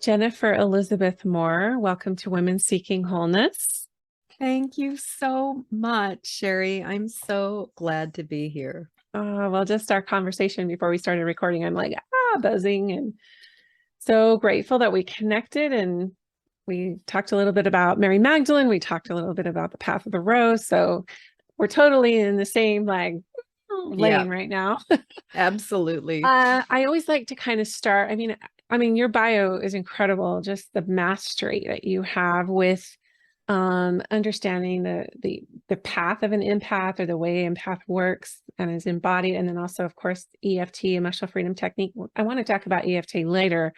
Jennifer Elizabeth Moore. Welcome to Women Seeking Wholeness. Thank you so much, Sherry. I'm so glad to be here. Well, just our conversation before we started recording, I'm like, buzzing, and so grateful that we connected, and we talked a little bit about Mary Magdalene. We talked a little bit about the Path of the Rose. So we're totally in the same lane right now. Absolutely. I always like to kind of start. I mean, your bio is incredible. Just the mastery that you have with understanding the path of an empath, or the way empath works and is embodied, and then also, of course, EFT, emotional freedom technique. I want to talk about EFT later,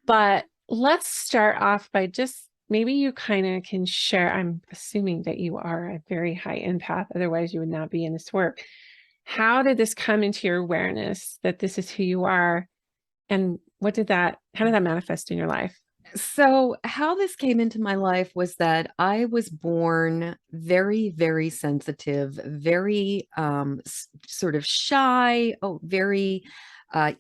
but let's start off by just maybe you kind of can share. I'm assuming that you are a very high empath, otherwise you would not be in this work. How did this come into your awareness that this is who you are, and how did that manifest in your life? So, how this came into my life was that I was born very, very sensitive, very sort of shy, very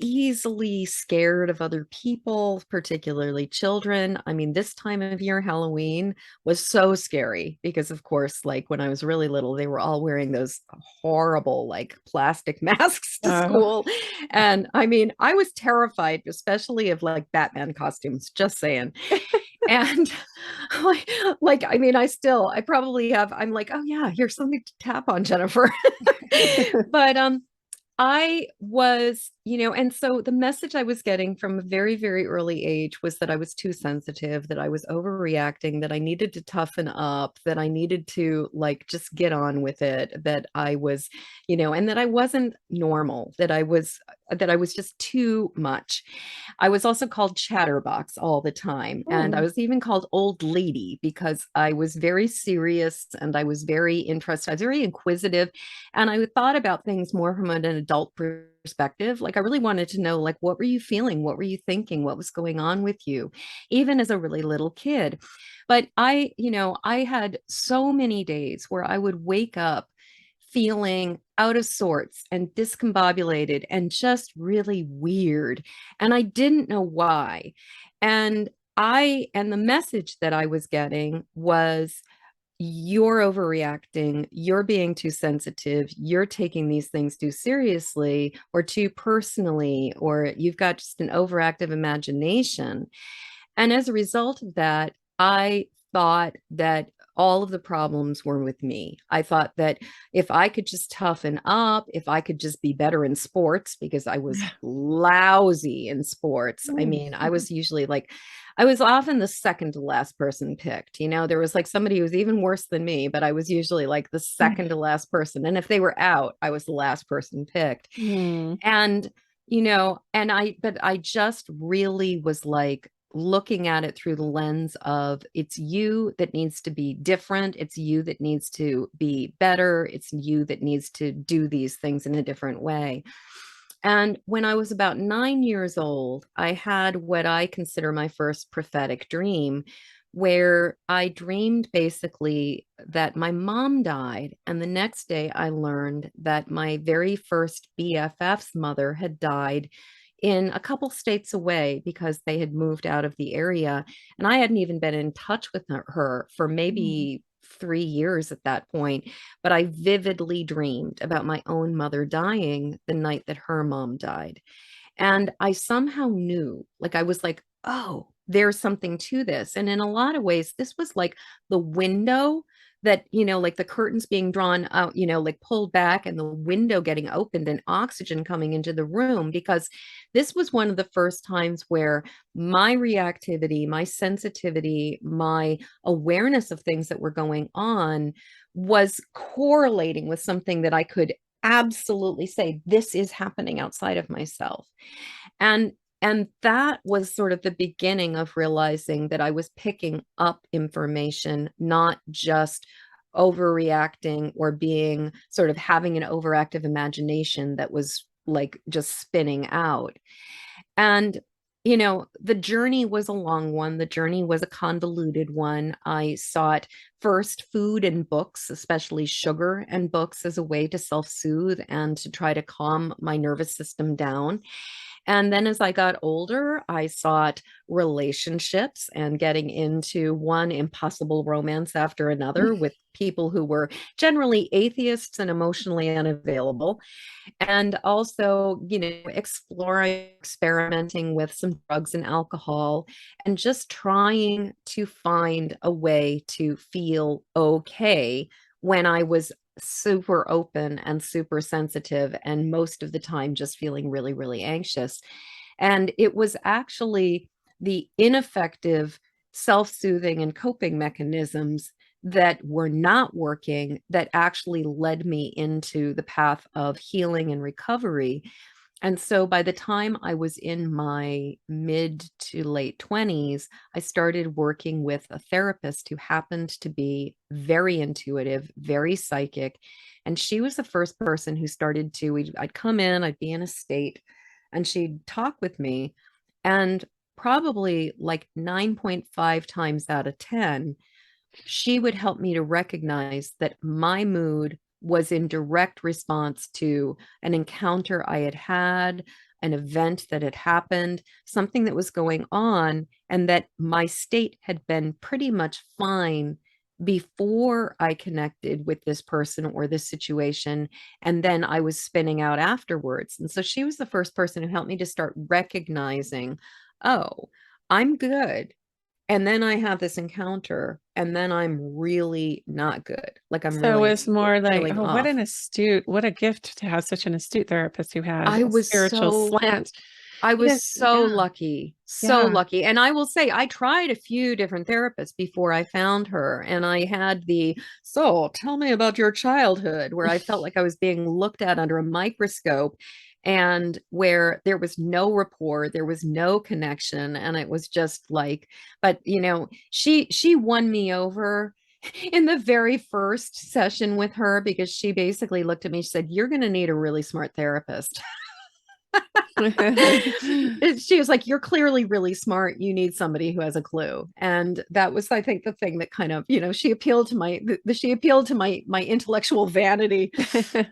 easily scared of other people, particularly children. I mean, this time of year, Halloween was so scary because, of course, like when I was really little, they were all wearing those horrible, like plastic masks to Oh, school. And I mean, I was terrified, especially of like Batman costumes, just saying. And I mean, I probably have, I'm like, oh yeah, here's something to tap on, Jennifer. But I was, and so the message I was getting from a very, very early age was that I was too sensitive, that I was overreacting, that I needed to toughen up, that I needed to like just get on with it, that I was, and that I wasn't normal, that I was just too much. I was also called chatterbox all the time. And I was even called old lady because I was very serious and I was very interested. I was very inquisitive. And I thought about things more from an adult perspective. Like I really wanted to know, like, what were you feeling? What were you thinking? What was going on with you? Even as a really little kid. But I had so many days where I would wake up feeling out of sorts and discombobulated and just really weird. And I didn't know why. And the message that I was getting was, you're overreacting, you're being too sensitive, you're taking these things too seriously or too personally, or you've got just an overactive imagination. And as a result of that, I thought that all of the problems were with me. I thought that if I could just toughen up, if I could just be better in sports, because I was lousy in sports. I mean, I was usually like, I was often the second to last person picked. There was like somebody who was even worse than me, but I was usually like the second to last person. And if they were out, I was the last person picked. And, but I just really was like, looking at it through the lens of it's you that needs to be different. It's you that needs to be better. It's you that needs to do these things in a different way. And when I was about 9 years old, I had what I consider my first prophetic dream, where I dreamed basically that my mom died. And the next day I learned that my very first BFF's mother had died in a couple states away because they had moved out of the area. And I hadn't even been in touch with her for maybe 3 years at that point. But I vividly dreamed about my own mother dying the night that her mom died. And I somehow knew, like, I was like, oh, there's something to this. And in a lot of ways, this was like the window that, like the curtains being drawn out, like pulled back and the window getting opened and oxygen coming into the room, because this was one of the first times where my reactivity, my sensitivity, my awareness of things that were going on was correlating with something that I could absolutely say, this is happening outside of myself. And that was sort of the beginning of realizing that I was picking up information, not just overreacting or being sort of having an overactive imagination that was like just spinning out. And the journey was a long one. The journey was a convoluted one. I sought first food and books, especially sugar and books, as a way to self-soothe and to try to calm my nervous system down. And then as I got older, I sought relationships and getting into one impossible romance after another with people who were generally atheists and emotionally unavailable. And also, exploring, experimenting with some drugs and alcohol, and just trying to find a way to feel okay when I was super open and super sensitive, and most of the time just feeling really, really anxious. And it was actually the ineffective self soothing and coping mechanisms that were not working that actually led me into the path of healing and recovery. And so by the time I was in my mid to late 20s, I started working with a therapist who happened to be very intuitive, very psychic. And she was the first person who started to, I'd come in, I'd be in a state, and she'd talk with me. And probably like 9.5 times out of 10, she would help me to recognize that my mood was in direct response to an encounter I had had, an event that had happened, something that was going on, and that my state had been pretty much fine before I connected with this person or this situation. And then I was spinning out afterwards. And so she was the first person who helped me to start recognizing, oh, I'm good. And then I have this encounter, and then I'm really not good. Like I'm So really it's more like, feeling oh, off. what a gift to have such an astute therapist who had I a was spiritual so slant. I was Because, so yeah, lucky, so yeah. lucky. And I will say, I tried a few different therapists before I found her. And I had so tell me about your childhood, where I felt like I was being looked at under a microscope and where there was no rapport, there was no connection. And it was just like, but she won me over in the very first session with her, because she basically looked at me, she said, "You're going to need a really smart therapist." She was like, "You're clearly really smart. You need somebody who has a clue." And that was, I think, the thing that kind of, she appealed to she appealed to my intellectual vanity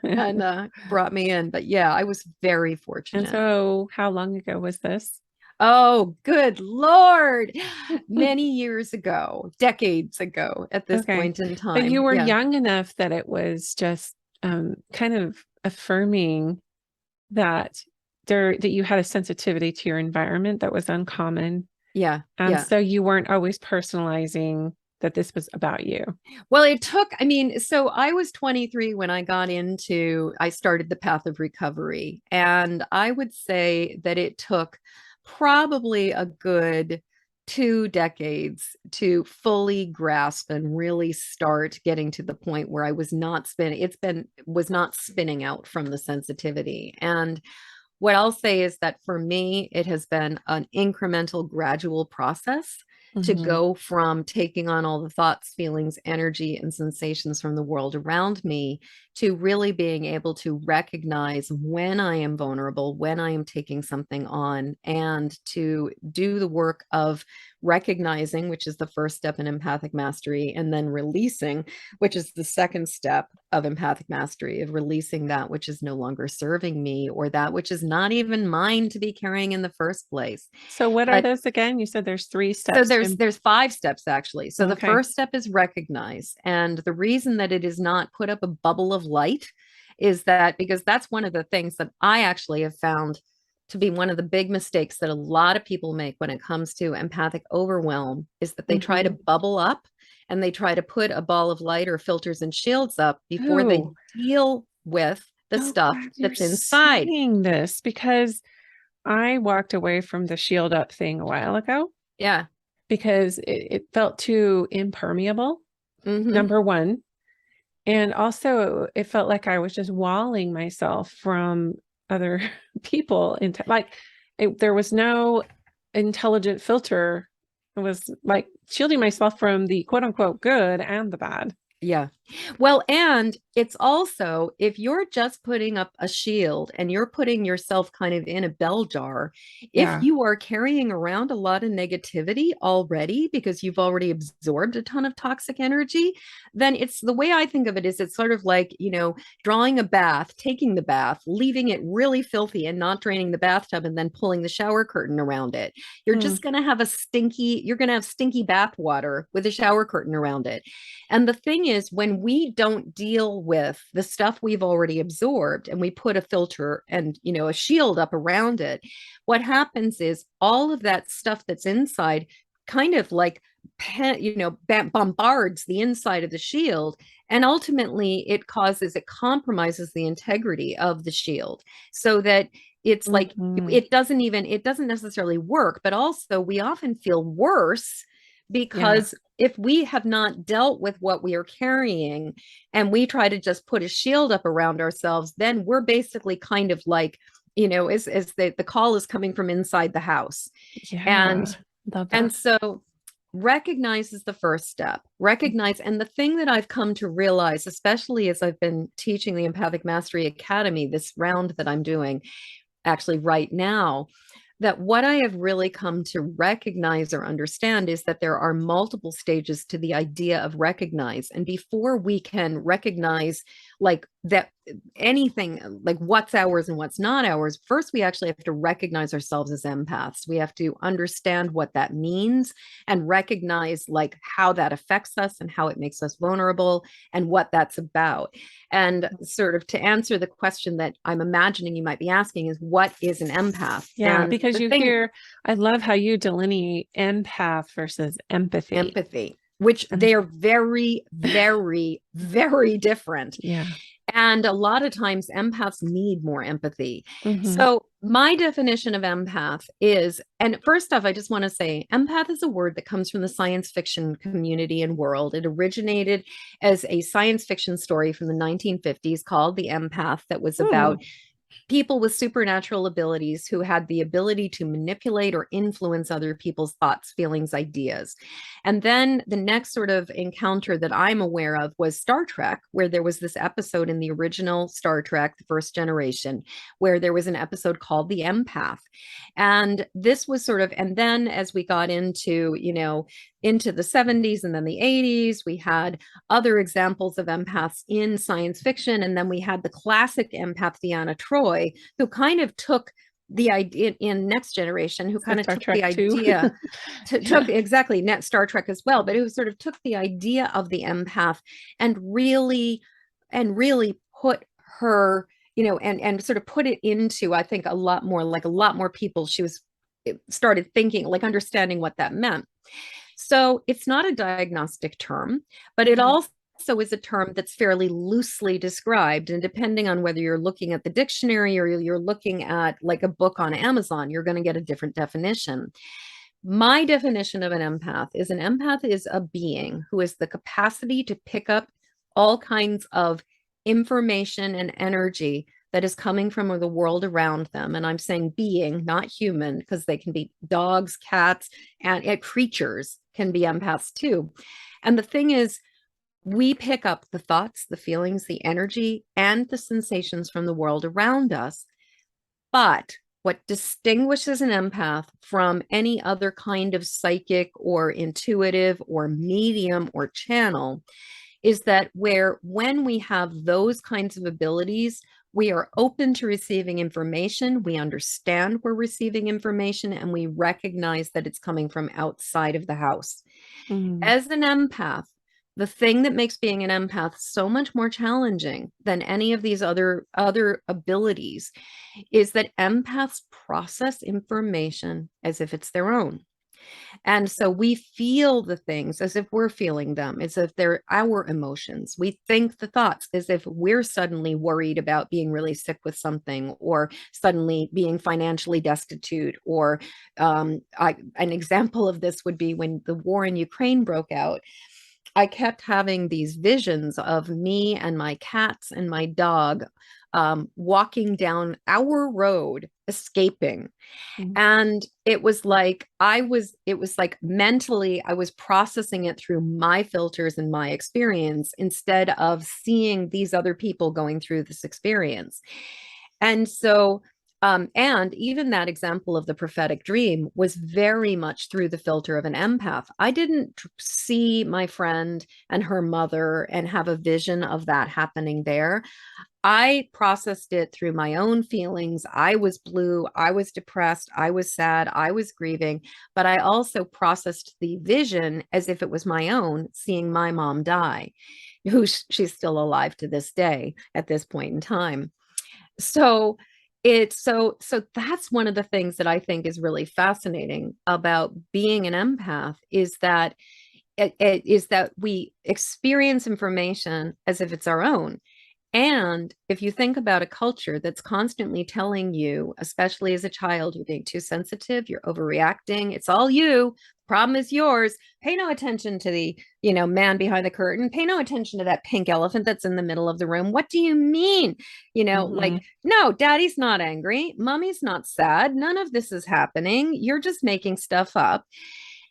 and brought me in. But yeah, I was very And fortunate. so how long ago was this? Oh, good Lord. Many years ago, decades ago at this Okay. point in But you time. were Yeah. young enough that it was just kind of affirming that that you had a sensitivity to your environment that was uncommon. Yeah. And Yeah. so you weren't always personalizing that this was about you. Well, I mean, so I was 23 when I started the path of recovery. And I would say that it took probably a good 2 decades to fully grasp and really start getting to the point where I was not was not spinning out from the sensitivity. And what I'll say is that for me, it has been an incremental, gradual process to Mhm. go from taking on all the thoughts, feelings, energy, and sensations from the world around me to really being able to recognize when I am vulnerable, when I am taking something on, and to do the work of recognizing, which is the first step in empathic mastery, and then releasing, which is the second step of empathic mastery, of releasing that which is no longer serving me, or that which is not even mine to be carrying in the first place. So what are But those again? You said there's three so steps there's 5 steps actually. So the okay. first step is recognize. And the reason that it is not put up a bubble of light is that because that's one of the things that I actually have found to be one of the big mistakes that a lot of people make when it comes to empathic overwhelm, is that they try to Mhm. bubble up and they try to put a ball of light or filters and shields up before they Oh, deal with the so stuff glad you're that's inside. saying this because I walked away from the shield up thing a while ago Yeah. because it felt too impermeable, Hmm. number one. And also, it felt like I was just walling myself from other people into like there was no intelligent filter. It was like shielding myself from the quote unquote good and the bad. Yeah. Well, and it's also, if you're just putting up a shield and you're putting yourself kind of in a bell jar, if Yeah. you are carrying around a lot of negativity already because you've already absorbed a ton of toxic energy, then it's the way I think of it is it's sort of like, drawing a bath, taking the bath, leaving it really filthy and not draining the bathtub and then pulling the shower curtain around it. You're Mm. just going to have you're going to have stinky bath water with a shower curtain around it. And the thing is, when we don't deal with the stuff we've already absorbed and we put a filter and, a shield up around it, what happens is all of that stuff that's inside kind of like, bombards the inside of the shield. And ultimately, it compromises the integrity of the shield so that it's like Mhm. it doesn't necessarily work, but also we often feel worse Yeah. because if we have not dealt with what we are carrying and we try to just put a shield up around ourselves, then we're basically kind of like, as the call is coming from inside the house. Yeah. And Love and that. so recognize is the first step. Recognize. And the thing that I've come to realize, especially as I've been teaching the Empathic Mastery Academy, this round that I'm doing actually right now, that what I have really come to recognize or understand is that there are multiple stages to the idea of recognize. And before we can recognize like that anything like what's ours and what's not ours, first we actually have to recognize ourselves as empaths. We have to understand what that means and recognize like how that affects us and how it makes us vulnerable and what that's about. And sort of to answer the question that I'm imagining you might be asking is, what is an empath? Yeah, And because the you thing, hear, I love how you delineate empath versus empathy. empathy, which And they are very, very, very different. yeah. And a lot of times empaths need more empathy. Hmm. So my definition of empath is, and first off, I just want to say empath is a word that comes from the science fiction community and world. It originated as a science fiction story from the 1950s called The Empath that was Hmm. about people with supernatural abilities who had the ability to manipulate or influence other people's thoughts, feelings, ideas. And then the next sort of encounter that I'm aware of was Star Trek, where there was this episode in the original Star Trek, the first generation, where there was an episode called The Empath. And this was sort of, and then as we got into the 70s and then the 80s, we had other examples of empaths in science fiction. And then we had the classic empath, Deanna Troy, who kind of took the idea in Next Generation, who So kind of Star took the Trek too. idea, took Yeah. exactly net Star Trek as well, but who sort of took the idea of the empath and really put her, and sort of put it into, I think, a lot more people. She was started thinking, like understanding what that meant. So it's not a diagnostic term, but it Mhm. also is a term that's fairly loosely described. And depending on whether you're looking at the dictionary or you're looking at like a book on Amazon, you're going to get a different definition. My definition of an empath is a being who has the capacity to pick up all kinds of information and energy that is coming from the world around them. And I'm saying being, not human, because they can be dogs, cats, and creatures can be empaths too. And the thing is, we pick up the thoughts, the feelings, the energy, and the sensations from the world around us. But what distinguishes an empath from any other kind of psychic or intuitive or medium or channel is that when we have those kinds of abilities, we are open to receiving information, we understand we're receiving information, and we recognize that it's coming from outside of the house. Mm. As an empath, the thing that makes being an empath so much more challenging than any of these other abilities is that empaths process information as if it's their own. And so we feel the things as if we're feeling them, as if they're our emotions. We think the thoughts as if we're suddenly worried about being really sick with something or suddenly being financially destitute. Or an example of this would be when the war in Ukraine broke out. I kept having these visions of me and my cats and my dog walking down our road escaping. Mm. And it was like mentally, I was processing it through my filters and my experience instead of seeing these other people going through this experience. And so, and even that example of the prophetic dream was very much through the filter of an empath. I didn't see my friend and her mother and have a vision of that happening there. I processed it through my own feelings. I was blue. I was depressed. I was sad. I was grieving. But I also processed the vision as if it was my own, seeing my mom die, she's still alive to this day at this point in time. So so that's one of the things that I think is really fascinating about being an empath is that it is that we experience information as if it's our own. And if you think about a culture that's constantly telling you, especially as a child, you're being too sensitive, you're overreacting, it's all you, problem is yours, pay no attention to the, man behind the curtain, pay no attention to that pink elephant that's in the middle of the room. What do you mean? Mm-hmm. No, daddy's not angry, mommy's not sad, none of this is happening. You're just making stuff up.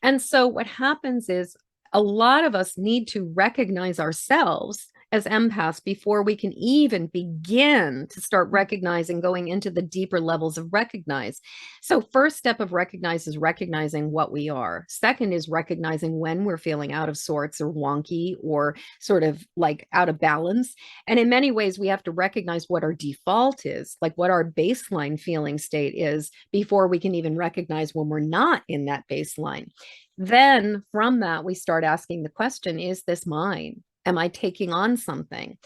And so what happens is a lot of us need to recognize ourselves as empaths before we can even begin to start recognizing, going into the deeper levels of recognize. So first step of recognize is recognizing what we are. Second is recognizing when we're feeling out of sorts or wonky or sort of like out of balance. And in many ways, we have to recognize what our default is, like what our baseline feeling state is before we can even recognize when we're not in that baseline. Then from that, we start asking the question, is this mine? Am I taking on something?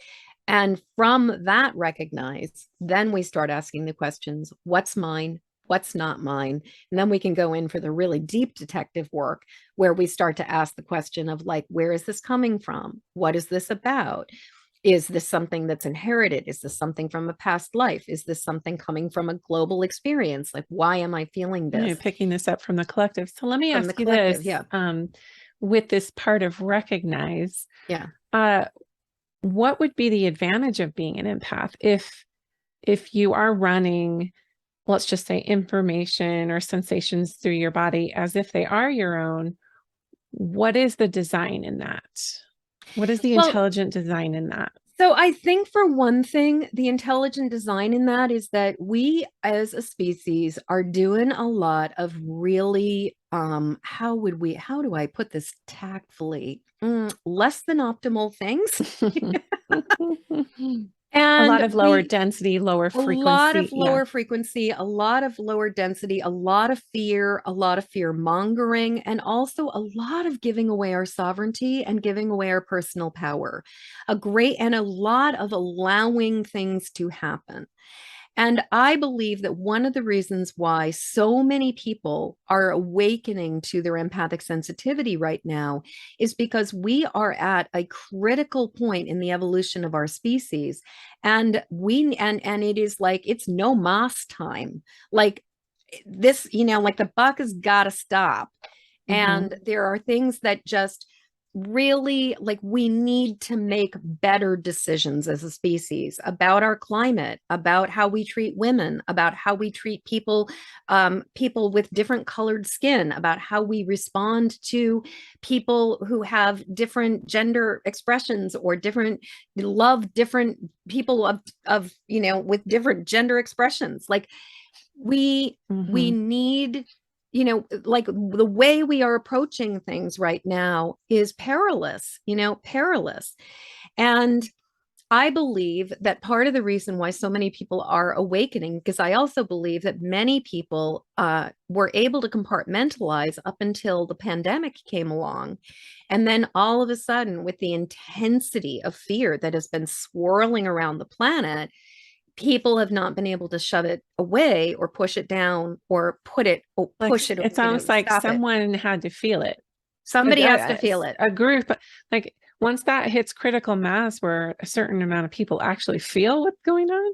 And from that recognize, then we start asking the questions, what's mine? What's not mine? And then we can go in for the really deep detective work where we start to ask the question of like, where is this coming from? What is this about? Is this something that's inherited? Is this something from a past life? Is this something coming from a global experience? Like, why am I feeling this? Picking this up from the collective. So let me From the ask you collective, this, yeah. With this part of recognize, Yeah. What would be the advantage of being an empath if you are running, let's just say, information or sensations through your body as if they are your own? What is the design in that? What is the Well, intelligent design in that? so I think for one thing, the intelligent design in that is that we as a species are doing a lot of really, how do I put this tactfully? Less than optimal things. A lot And of lower density, lower a lot frequency. of lower frequency, a lot of lower density, a lot of fear mongering, and also a lot of giving away our sovereignty and giving away our personal power. And a lot of allowing things to happen. And I believe that one of the reasons why so many people are awakening to their empathic sensitivity right now is because we are at a critical point in the evolution of our species. And it is like it's no mas time. Like this, like the buck has got to stop. And there are things that just really like we need to make better decisions as a species about our climate, about how we treat women, about how we treat people, people with different colored skin, about how we respond to people who have different gender expressions or love different people of with different gender expressions. Like we need, like the way we are approaching things right now is perilous. And I believe that part of the reason why so many people are awakening, because I also believe that many people were able to compartmentalize up until the pandemic came along. And then all of a sudden, with the intensity of fear that has been swirling around the planet, people have not been able to shove it away or push it down or push it, It's almost like stop it. someone had to feel it. Somebody has to feel it. A group, like once that hits critical mass where a certain amount of people actually feel what's going on,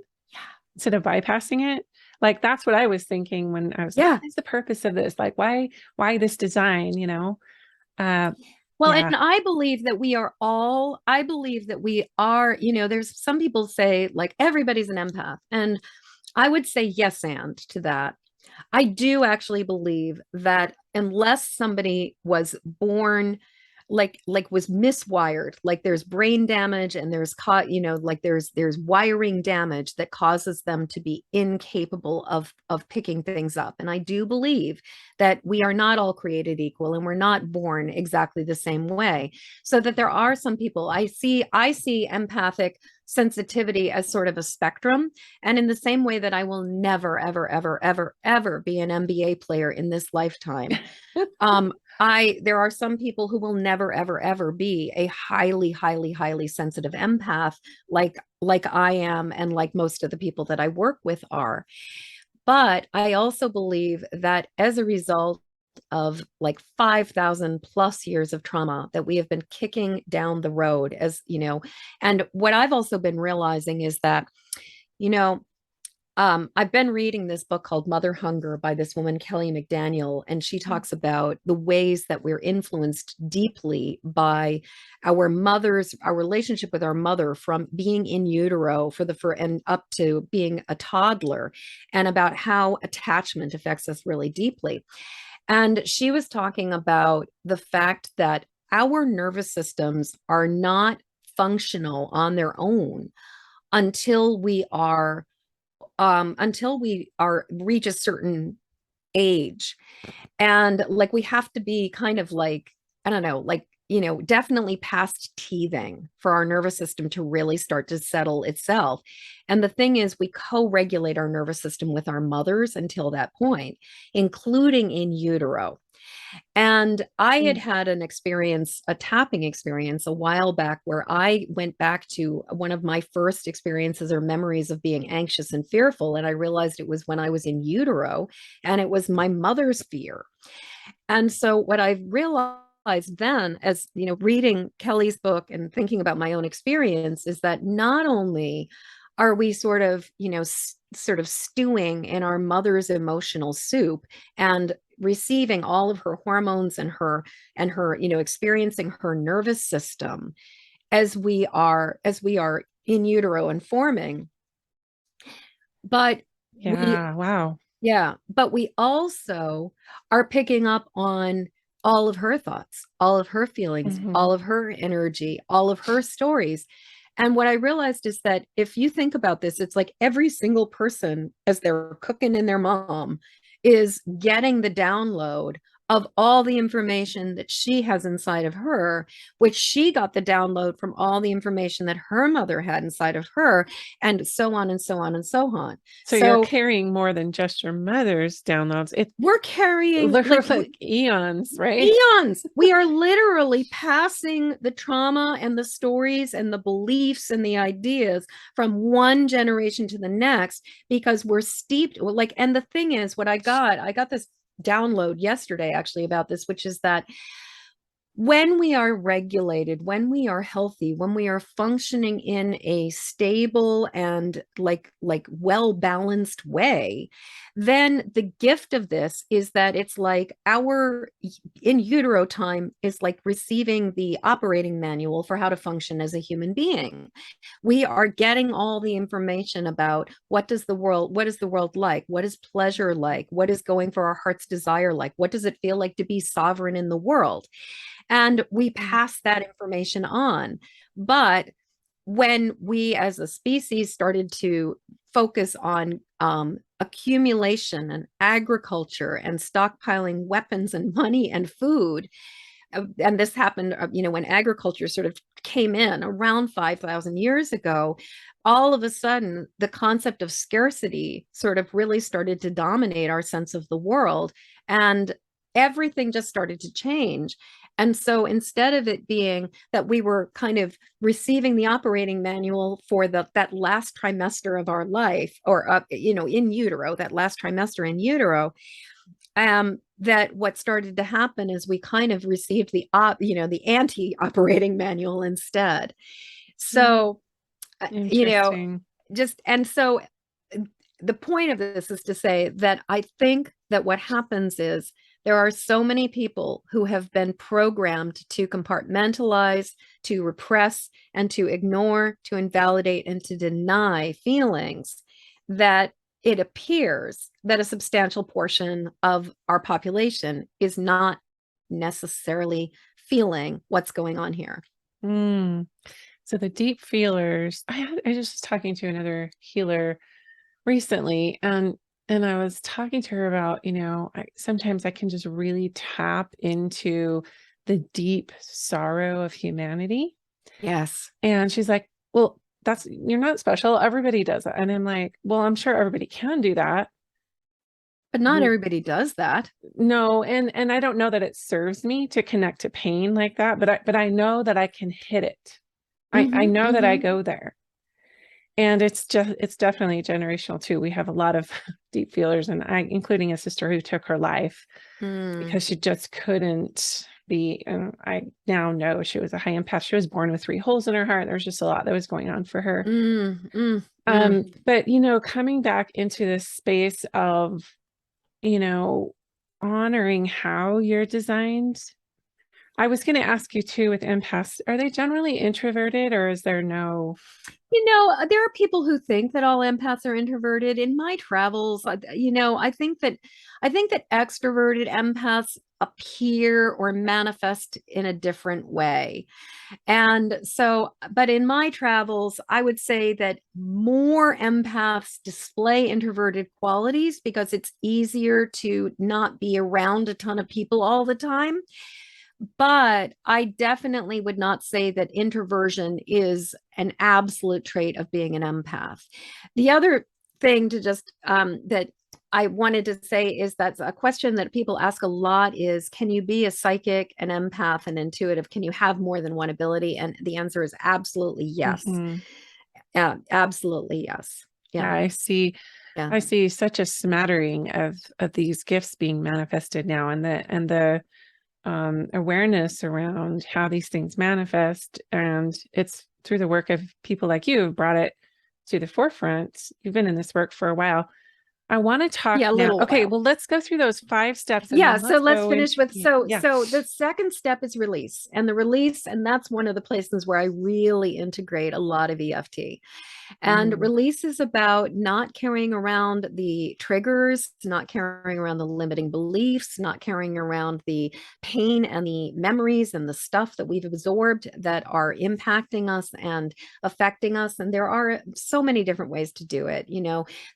instead of bypassing it. Like that's what I was thinking when I was like, what is the purpose of this? Like why this design, Well, and I believe that there's some people say like everybody's an empath. And I would say yes and to that. I do actually believe that unless somebody was born was miswired, like there's brain damage and there's like there's wiring damage that causes them to be incapable of picking things up. And I do believe that we are not all created equal and we're not born exactly the same way. So that there are some people I see empathic sensitivity as sort of a spectrum. And in the same way that I will never, ever, ever, ever, ever be an NBA player in this lifetime, there are some people who will never, ever, ever be a highly, highly, highly sensitive empath like I am and like most of the people that I work with are. But I also believe that as a result of like 5,000 plus years of trauma that we have been kicking down the road, as you know, and what I've also been realizing is that, you know, I've been reading this book called Mother Hunger by this woman, Kelly McDaniel, and she talks about the ways that we're influenced deeply by our mothers, our relationship with our mother from being in utero and up to being a toddler, and about how attachment affects us really deeply. And she was talking about the fact that our nervous systems are not functional on their own until we are reach a certain age. And like we have to be kind of like, I don't know, like, definitely past teething for our nervous system to really start to settle itself. And the thing is, we co-regulate our nervous system with our mothers until that point, including in utero. And I had had an experience, a tapping experience a while back, where I went back to one of my first experiences or memories of being anxious and fearful. And I realized it was when I was in utero, and it was my mother's fear. And so what I realized then, as reading Kelly's book and thinking about my own experience, is that not only are we sort of stewing in our mother's emotional soup and receiving all of her hormones and her experiencing her nervous system as we are in utero and forming, but Yeah. Wow. we also are picking up on all of her thoughts, all of her feelings, Mhm. all of her energy, all of her stories. And what I realized is that if you think about this, it's like every single person, as they're cooking in their mom, is getting the download of all the information that she has inside of her, which she got the download from all the information that her mother had inside of her, and so on and so on and so on. So you're So carrying more than just your mother's downloads. we're carrying Literally like eons, right? eons. We are literally passing the trauma and the stories and the beliefs and the ideas from one generation to the next, because we're steeped. And the thing is, I got this download yesterday actually about this, which is that when we are regulated, when we are healthy, when we are functioning in a stable and well balanced way, then the gift of this is that it's like our in utero time is like receiving the operating manual for how to function as a human being. We are getting all the information about what is the world like? What is pleasure like? What is going for our heart's desire like? What does it feel like to be sovereign in the world? And we pass that information on. But when we as a species started to focus on accumulation and agriculture and stockpiling weapons and money and food, and this happened, when agriculture sort of came in around 5,000 years ago, all of a sudden, the concept of scarcity sort of really started to dominate our sense of the world. And everything just started to change. And so instead of it being that we were kind of receiving the operating manual for that last trimester of our life, or in utero, that last trimester in utero, that what started to happen is we kind of received the anti-operating manual instead. So, you know, Interesting. just and so the point of this is to say that I think that what happens is there are so many people who have been programmed to compartmentalize, to repress, and to ignore, to invalidate, and to deny feelings, that it appears that a substantial portion of our population is not necessarily feeling what's going on here. Mm. So the deep feelers, I just was talking to another healer recently, and I was talking to her about, sometimes I can just really tap into the deep sorrow of humanity. Yes. And she's like, well, you're not special. Everybody does it. And I'm like, well, I'm sure everybody can do that. But not everybody does that. No, and I don't know that it serves me to connect to pain like that, but I know that I can hit it. I know that I go there. And it's definitely generational too. We have a lot of deep feelers, and including a sister who took her life because she just couldn't be. I now know she was a high empath. She was born with 3 holes in her heart. There was just a lot that was going on for her. But coming back into this space of, honoring how you're designed. I was going to ask you too with empaths, are they generally introverted, or is there no? There are people who think that all empaths are introverted. In my travels, I think that extroverted empaths appear or manifest in a different way. And so, but in my travels, I would say that more empaths display introverted qualities because it's easier to not be around a ton of people all the time. But I definitely would not say that introversion is an absolute trait of being an empath. The other thing to just that I wanted to say is that's a question that people ask a lot is, can you be a psychic, an empath, and intuitive? Can you have more than one ability? And the answer is absolutely yes. Absolutely yes. Yeah, I see. Yeah. I see such a smattering of these gifts being manifested now, and the awareness around how these things manifest. And it's through the work of people like you who brought it to the forefront. You've been in this work for a while. I want to talk now. Okay, well, let's go through those 5 steps. And so let's finish with, so the second step is release, and that's one of the places where I really integrate a lot of EFT. And release is about not carrying around the triggers, not carrying around the limiting beliefs, not carrying around the pain and the memories and the stuff that we've absorbed that are impacting us and affecting us. And there are so many different ways to do it.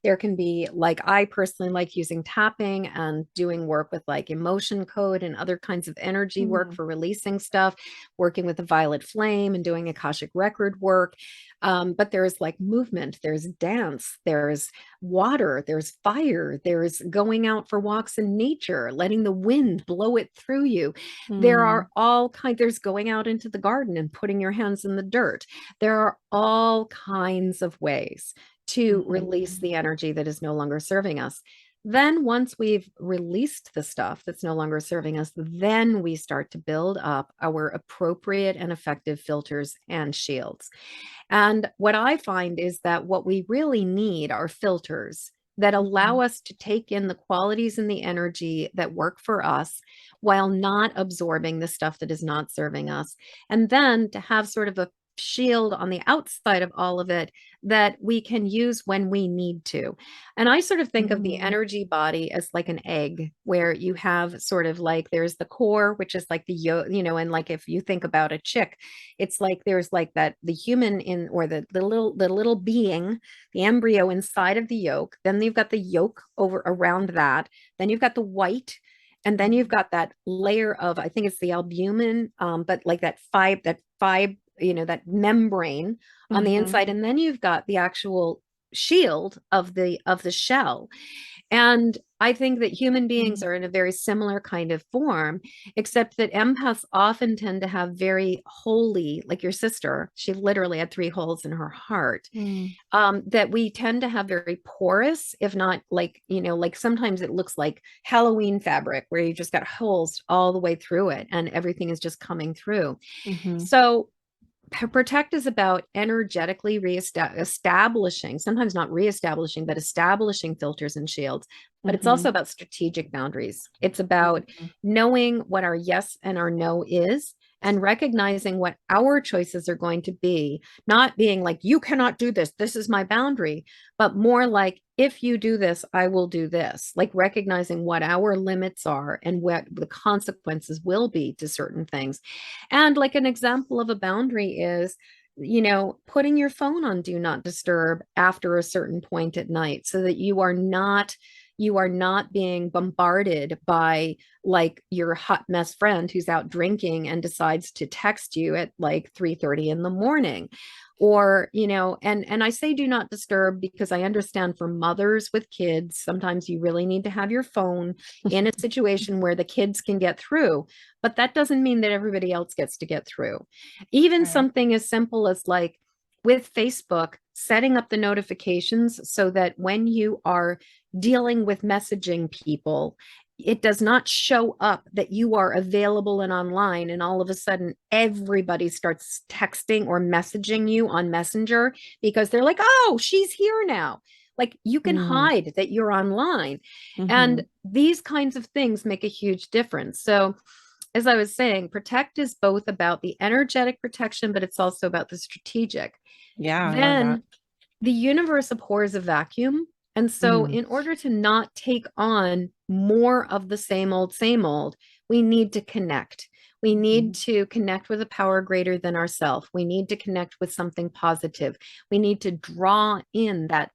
There can be, like, I personally like using tapping and doing work with like emotion code and other kinds of energy work for releasing stuff, working with the violet flame and doing Akashic record work. But there's like movement, there's dance, there's water, there's fire, there's going out for walks in nature, letting the wind blow it through you. There are all kinds, there's going out into the garden and putting your hands in the dirt. There are all kinds of ways to release the energy that is no longer serving us. Then once we've released the stuff that's no longer serving us, then we start to build up our appropriate and effective filters and shields. And what I find is that what we really need are filters that allow us to take in the qualities and the energy that work for us while not absorbing the stuff that is not serving us. And then to have sort of a shield on the outside of all of it that we can use when we need to. And I sort of think of the energy body as like an egg, where you have sort of like, there's the core, which is like the yolk, and like if you think about a chick, it's like there's like that, the human in, or the little being, the embryo inside of the yolk. Then you've got the yolk over around that. Then you've got the white. And then you've got that layer of, I think it's the albumin, but like that that membrane on the inside. And then you've got the actual shield of the shell. And I think that human beings are in a very similar kind of form, except that empaths often tend to have very holy, like your sister, she literally had 3 holes in her heart, that we tend to have very porous, if not like, like sometimes it looks like Halloween fabric where you just got holes all the way through it and everything is just coming through. So protect is about energetically establishing, sometimes not reestablishing, but establishing filters and shields. But it's also about strategic boundaries. It's about knowing what our yes and our no is, and recognizing what our choices are going to be, not being like, you cannot do this, this is my boundary, but more like, if you do this, I will do this, like recognizing what our limits are and what the consequences will be to certain things. And like an example of a boundary is, putting your phone on do not disturb after a certain point at night, so that you are not being bombarded by like your hot mess friend who's out drinking and decides to text you at like 3:30 in the morning. Or, and I say do not disturb because I understand for mothers with kids, sometimes you really need to have your phone in a situation where the kids can get through, but that doesn't mean that everybody else gets to get through. Even Right. something as simple as like with Facebook, setting up the notifications so that when you are dealing with messaging people, it does not show up that you are available and online, and all of a sudden everybody starts texting or messaging you on Messenger because they're like, oh, she's here now. Like, you can Mm, hide that you're online. And mhm. these kinds of things make a huge difference. So as I was saying, protect is both about the energetic protection, but it's also about the strategic. Yeah, I love that. Then the universe abhors a vacuum. And so, Mm, in order to not take on more of the same old, we need to connect. We need mhm, to connect with a power greater than ourselves. We need to connect with something positive. We need to draw in that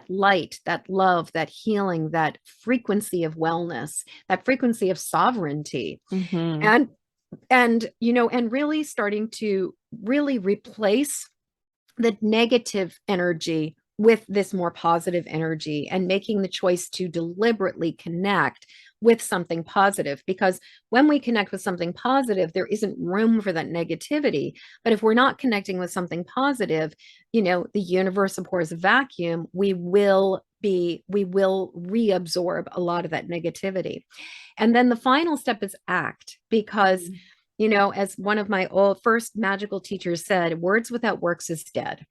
light, that love, that healing, that frequency of wellness, that frequency of sovereignty. mhm, And really starting to really replace the negative energy with this more positive energy, and making the choice to deliberately connect with something positive. Because when we connect with something positive, there isn't room for that negativity. But if we're not connecting with something positive, the universe abhors a vacuum. We will reabsorb a lot of that negativity. And then the final step is act, because mhm. as one of my old first magical teachers said, words without works is dead.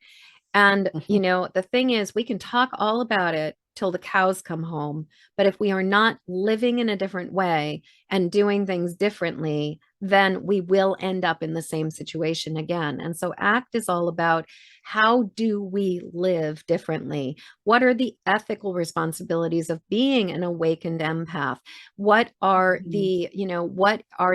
And, the thing is, we can talk all about it till the cows come home. But if we are not living in a different way and doing things differently, then we will end up in the same situation again. And so, ACT is all about, how do we live differently? What are the ethical responsibilities of being an awakened empath? Mhm. What are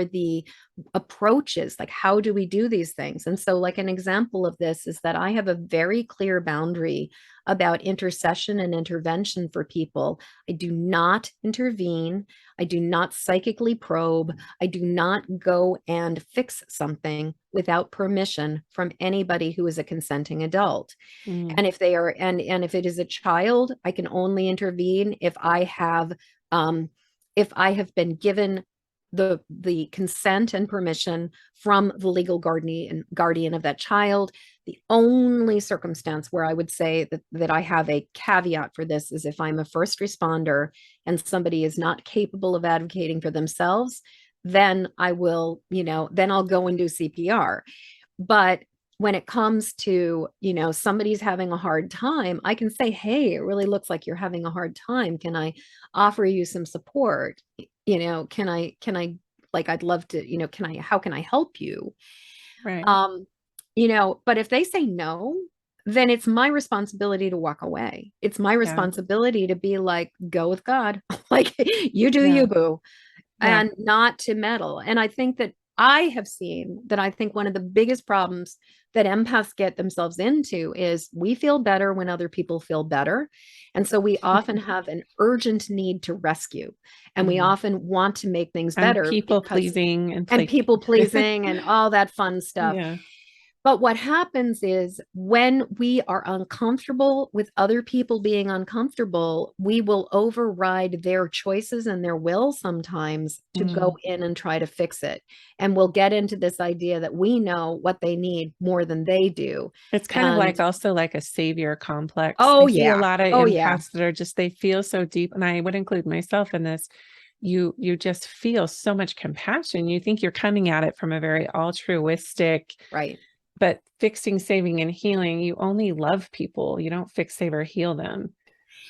the approaches? Like, how do we do these things? And so, like, an example of this is that I have a very clear boundary about intercession and intervention for people. I do not intervene. I do not psychically probe. I do not go and fix something without permission from anybody who is a consenting adult. Mm, And if it is a child, I can only intervene um if I have been given the consent and permission from the legal guardian of that child. The only circumstance where I would say that I have a caveat for this is if I'm a first responder and somebody is not capable of advocating for themselves, then then I'll go and do CPR. But when it comes to, somebody's having a hard time, I can say, hey, it really looks like you're having a hard time. Can I offer you some support? Can I, like, I'd love to, how can I help you? right. Um, but if they say no, then it's my responsibility to walk away. It's my Yeah. responsibility to be like, go with God. Like, you do you, Yeah. boo, Yeah. and not to meddle. And I think that I have seen that I think one of the biggest problems that empaths get themselves into is we feel better when other people feel better. And so we often have an urgent need to rescue, and we Mhm. often want to make things And better people pleasing and and play. people pleasing and all that fun stuff. Yeah. But what happens is, when we are uncomfortable with other people being uncomfortable, we will override their choices and their will sometimes to go Mm. in and try to fix it. And we'll get into this idea that we know what they need more than they do. It's kind of And like also like a savior complex. I oh, see a yeah. lot of Oh, yeah. empaths that are just, they feel so deep, and I would include myself in this. You just feel so much compassion. You think you're coming at it from a very altruistic, Right. but fixing, saving, and healing, you only love people. You don't fix, save, or heal them.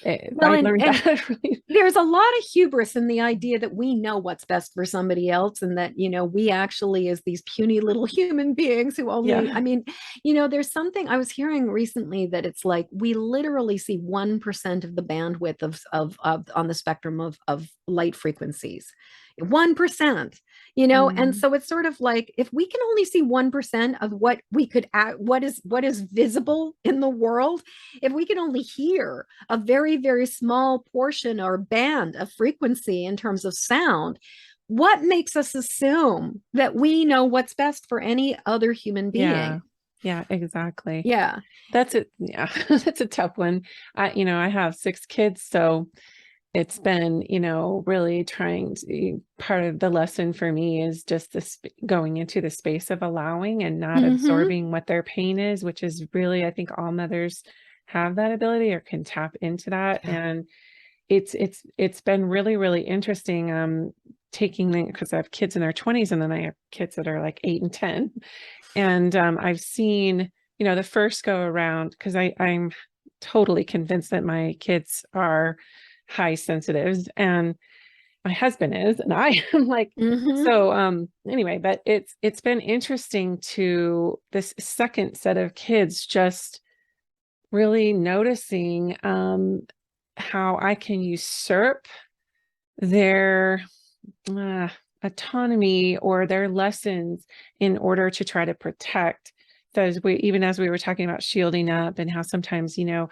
Well, I learned and that. Really. there's a lot of hubris in the idea that we know what's best for somebody else, and that, we actually, as these puny little human beings who only, Yeah. there's something I was hearing recently that it's like we literally see 1% of the bandwidth of on the spectrum of light frequencies. 1%. And Mm, so it's sort of like, if we can only see 1% of what we could what is visible in the world, if we can only hear a very, very small portion or band of frequency in terms of sound, what makes us assume that we know what's best for any other human yeah. being? Yeah, exactly. Yeah. That's it. Yeah. That's a tough one. I have 6 kids, so it's been, really trying to, part of the lesson for me is just this going into the space of allowing and not Mm-hmm. absorbing what their pain is, which is really, I think all mothers have that ability or can tap into that. Yeah. And it's been really, really interesting. Taking the, because I have kids in their 20s and then I have kids that are like 8 and 10. And I've seen, the first go around, because I'm totally convinced that my kids are high sensitives and my husband is, and I am like, Mm-hmm. so anyway, but it's been interesting to this second set of kids just really noticing how I can usurp their uh, autonomy or their lessons in order to try to protect. So as we were talking about shielding up and how sometimes, you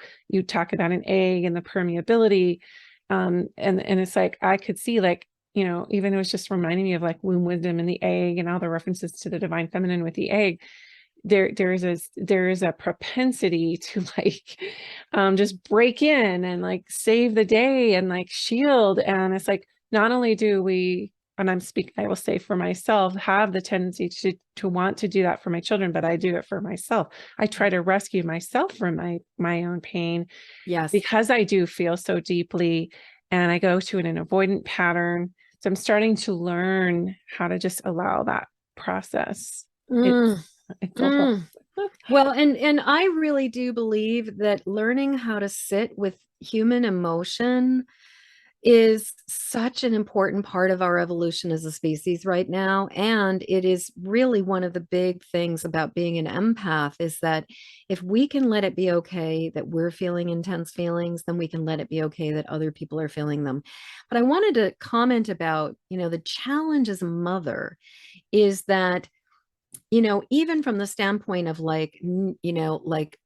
talk about an egg and the permeability. And it's like, I could see like, even it was just reminding me of like womb wisdom and the egg and all the references to the divine feminine with the egg. There is a propensity to like just break in and like save the day and like shield. And it's like, not only do we, and I will say for myself, have the tendency to want to do that for my children, but I do it for myself. I try to rescue myself from my own pain Yes. because I do feel so deeply, and I go to an avoidant pattern. So I'm starting to learn how to just allow that process. Mm, It's a lot. mm. Well, and I really do believe that learning how to sit with human emotion is such an important part of our evolution as a species right now. And it is really one of the big things about being an empath, is that if we can let it be okay that we're feeling intense feelings, then we can let it be okay that other people are feeling them. But I wanted to comment about, the challenge as a mother is that, even from the standpoint of like, like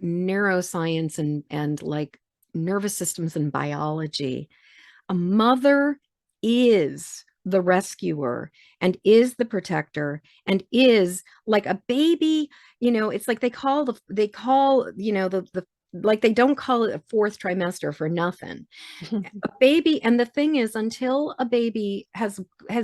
neuroscience and like nervous systems and biology, a mother is the rescuer and is the protector and is like a baby. It's like they call, the like they don't call it a fourth trimester for nothing. A baby, and the thing is, until a baby has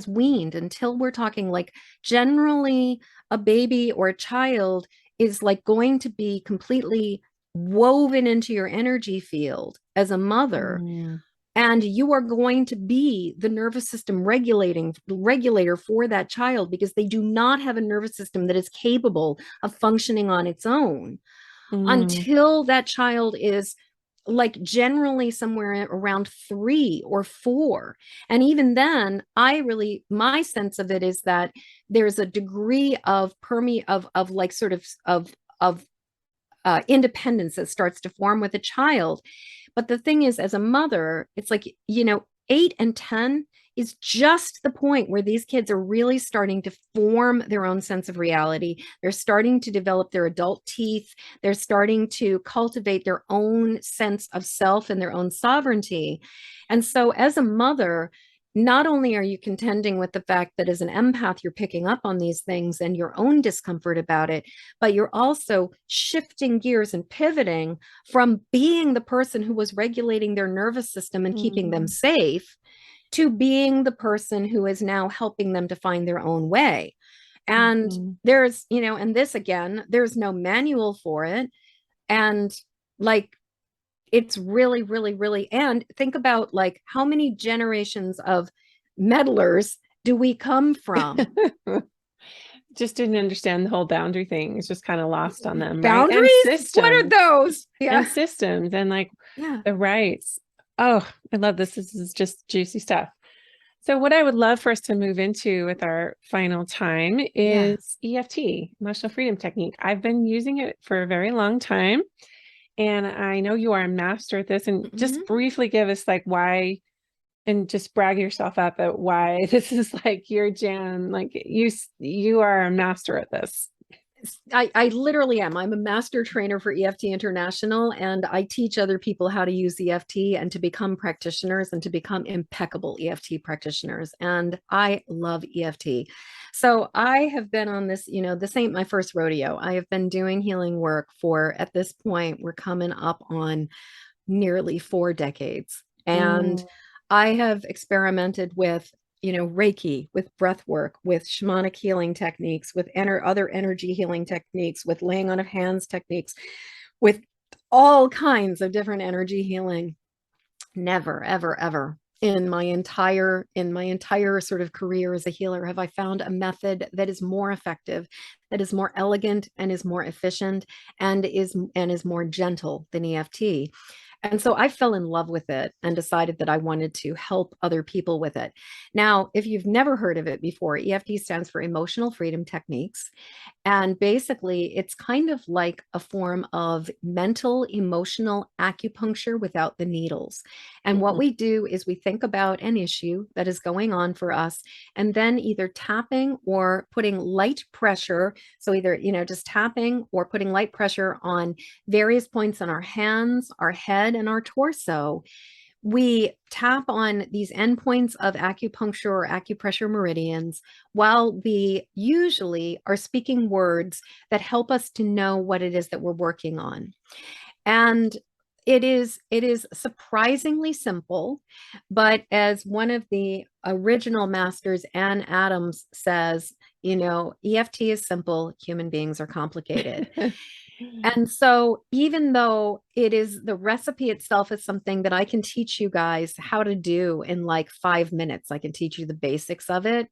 weaned, until we're talking like, generally a baby or a child is like going to be completely woven into your energy field as a mother, Mm, and you are going to be the nervous system regulator for that child, because they do not have a nervous system that is capable of functioning on its own mm, until that child is like generally somewhere around 3 or 4. And even then, my sense of it is that there's a degree of of like sort of independence that starts to form with a child. But the thing is, as a mother, it's like, 8 and 10 is just the point where these kids are really starting to form their own sense of reality. They're starting to develop their adult teeth. They're starting to cultivate their own sense of self and their own sovereignty. And so, as a mother, not only are you contending with the fact that as an empath, you're picking up on these things and your own discomfort about it, but you're also shifting gears and pivoting from being the person who was regulating their nervous system and keeping them mm, safe to being the person who is now helping them to find their own way. And mm. there's, and this again, there's no manual for it. And like, it's really, really, really, and think about like how many generations of meddlers do we come from? just didn't understand the whole boundary thing. It's just kind of lost on them, right? And Boundaries? What are those? and systems and like Yeah. the rights. Oh, I love this. This is just juicy stuff. So what I would love for us to move into with our final time is EFT, emotional freedom technique. I've been using it for a very long time, and I know you are a master at this. And just briefly give us like why, and just brag yourself up at why this is like your jam. Like you are a master at this. I literally am. I'm a master trainer for EFT International, and I teach other people how to use EFT and to become practitioners and to become impeccable EFT practitioners. And I love EFT. So I have been on this, this ain't my first rodeo. I have been doing healing work for, at this point, we're coming up on nearly 4 decades. And I have experimented with Reiki, with breath work, with shamanic healing techniques, with other energy healing techniques, with laying on of hands techniques, with all kinds of different energy healing. Never, ever, ever in my entire sort of career as a healer have I found a method that is more effective, that is more elegant and is more efficient and is more gentle than EFT. And so I fell in love with it and decided that I wanted to help other people with it. Now, if you've never heard of it before, EFT stands for Emotional Freedom Techniques. And basically, it's kind of like a form of mental, emotional acupuncture without the needles. And what we do is we think about an issue that is going on for us, and then either tapping or putting light pressure. So either, just tapping or putting light pressure on various points on our hands, our head, and our torso. We tap on these endpoints of acupuncture or acupressure meridians while we usually are speaking words that help us to know what it is that we're working on. And it is surprisingly simple, but as one of the original masters, Ann Adams, says, EFT is simple, human beings are complicated. And so even though the recipe itself is something that I can teach you guys how to do in like 5 minutes, I can teach you the basics of it,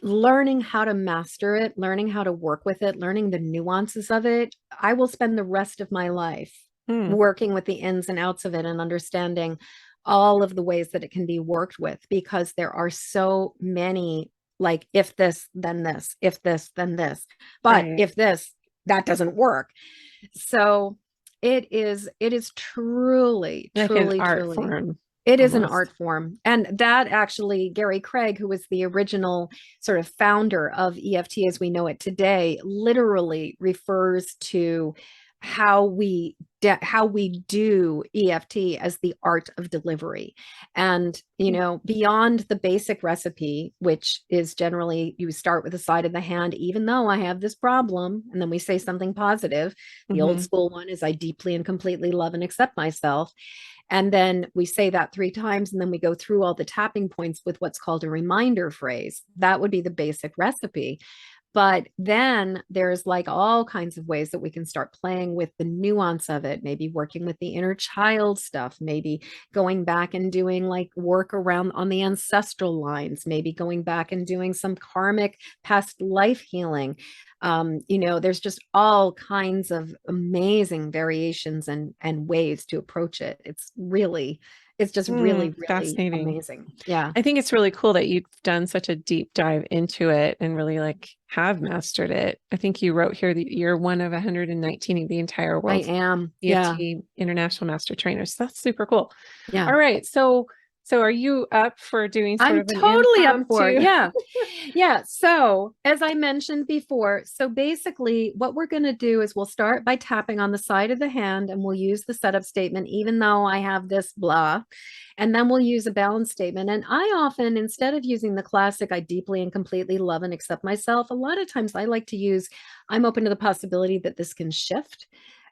learning how to master it, learning how to work with it, learning the nuances of it, I will spend the rest of my life working with the ins and outs of it and understanding all of the ways that it can be worked with, because there are so many, like, if this, then this, if this, then this, but if this, that doesn't work. So it is truly, like truly, an art truly form. It is an art form. And that actually, Gary Craig, who was the original sort of founder of EFT as we know it today, literally refers to how we do EFT as the art of delivery. And, beyond the basic recipe, which is generally you start with the side of the hand, even though I have this problem, and then we say something positive. The old school one is I deeply and completely love and accept myself. And then we say that 3 times, and then we go through all the tapping points with what's called a reminder phrase. That would be the basic recipe. But then there's like all kinds of ways that we can start playing with the nuance of it, maybe working with the inner child stuff, maybe going back and doing like work around on the ancestral lines, maybe going back and doing some karmic past life healing. There's just all kinds of amazing variations and ways to approach it. It's just really fascinating. amazing. Yeah. I think it's really cool that you've done such a deep dive into it and really like have mastered it. I think you wrote here that you're one of 119 in the entire world. I am. EFT International Master Trainers. That's super cool. Yeah. All right. So are you up for doing sort of an totally up for it. impromptu? Yeah. So as I mentioned before, so basically what we're going to do is we'll start by tapping on the side of the hand, and we'll use the setup statement, even though I have this blah, and then we'll use a balance statement. And I often, instead of using the classic, I deeply and completely love and accept myself, a lot of times I like to use, I'm open to the possibility that this can shift,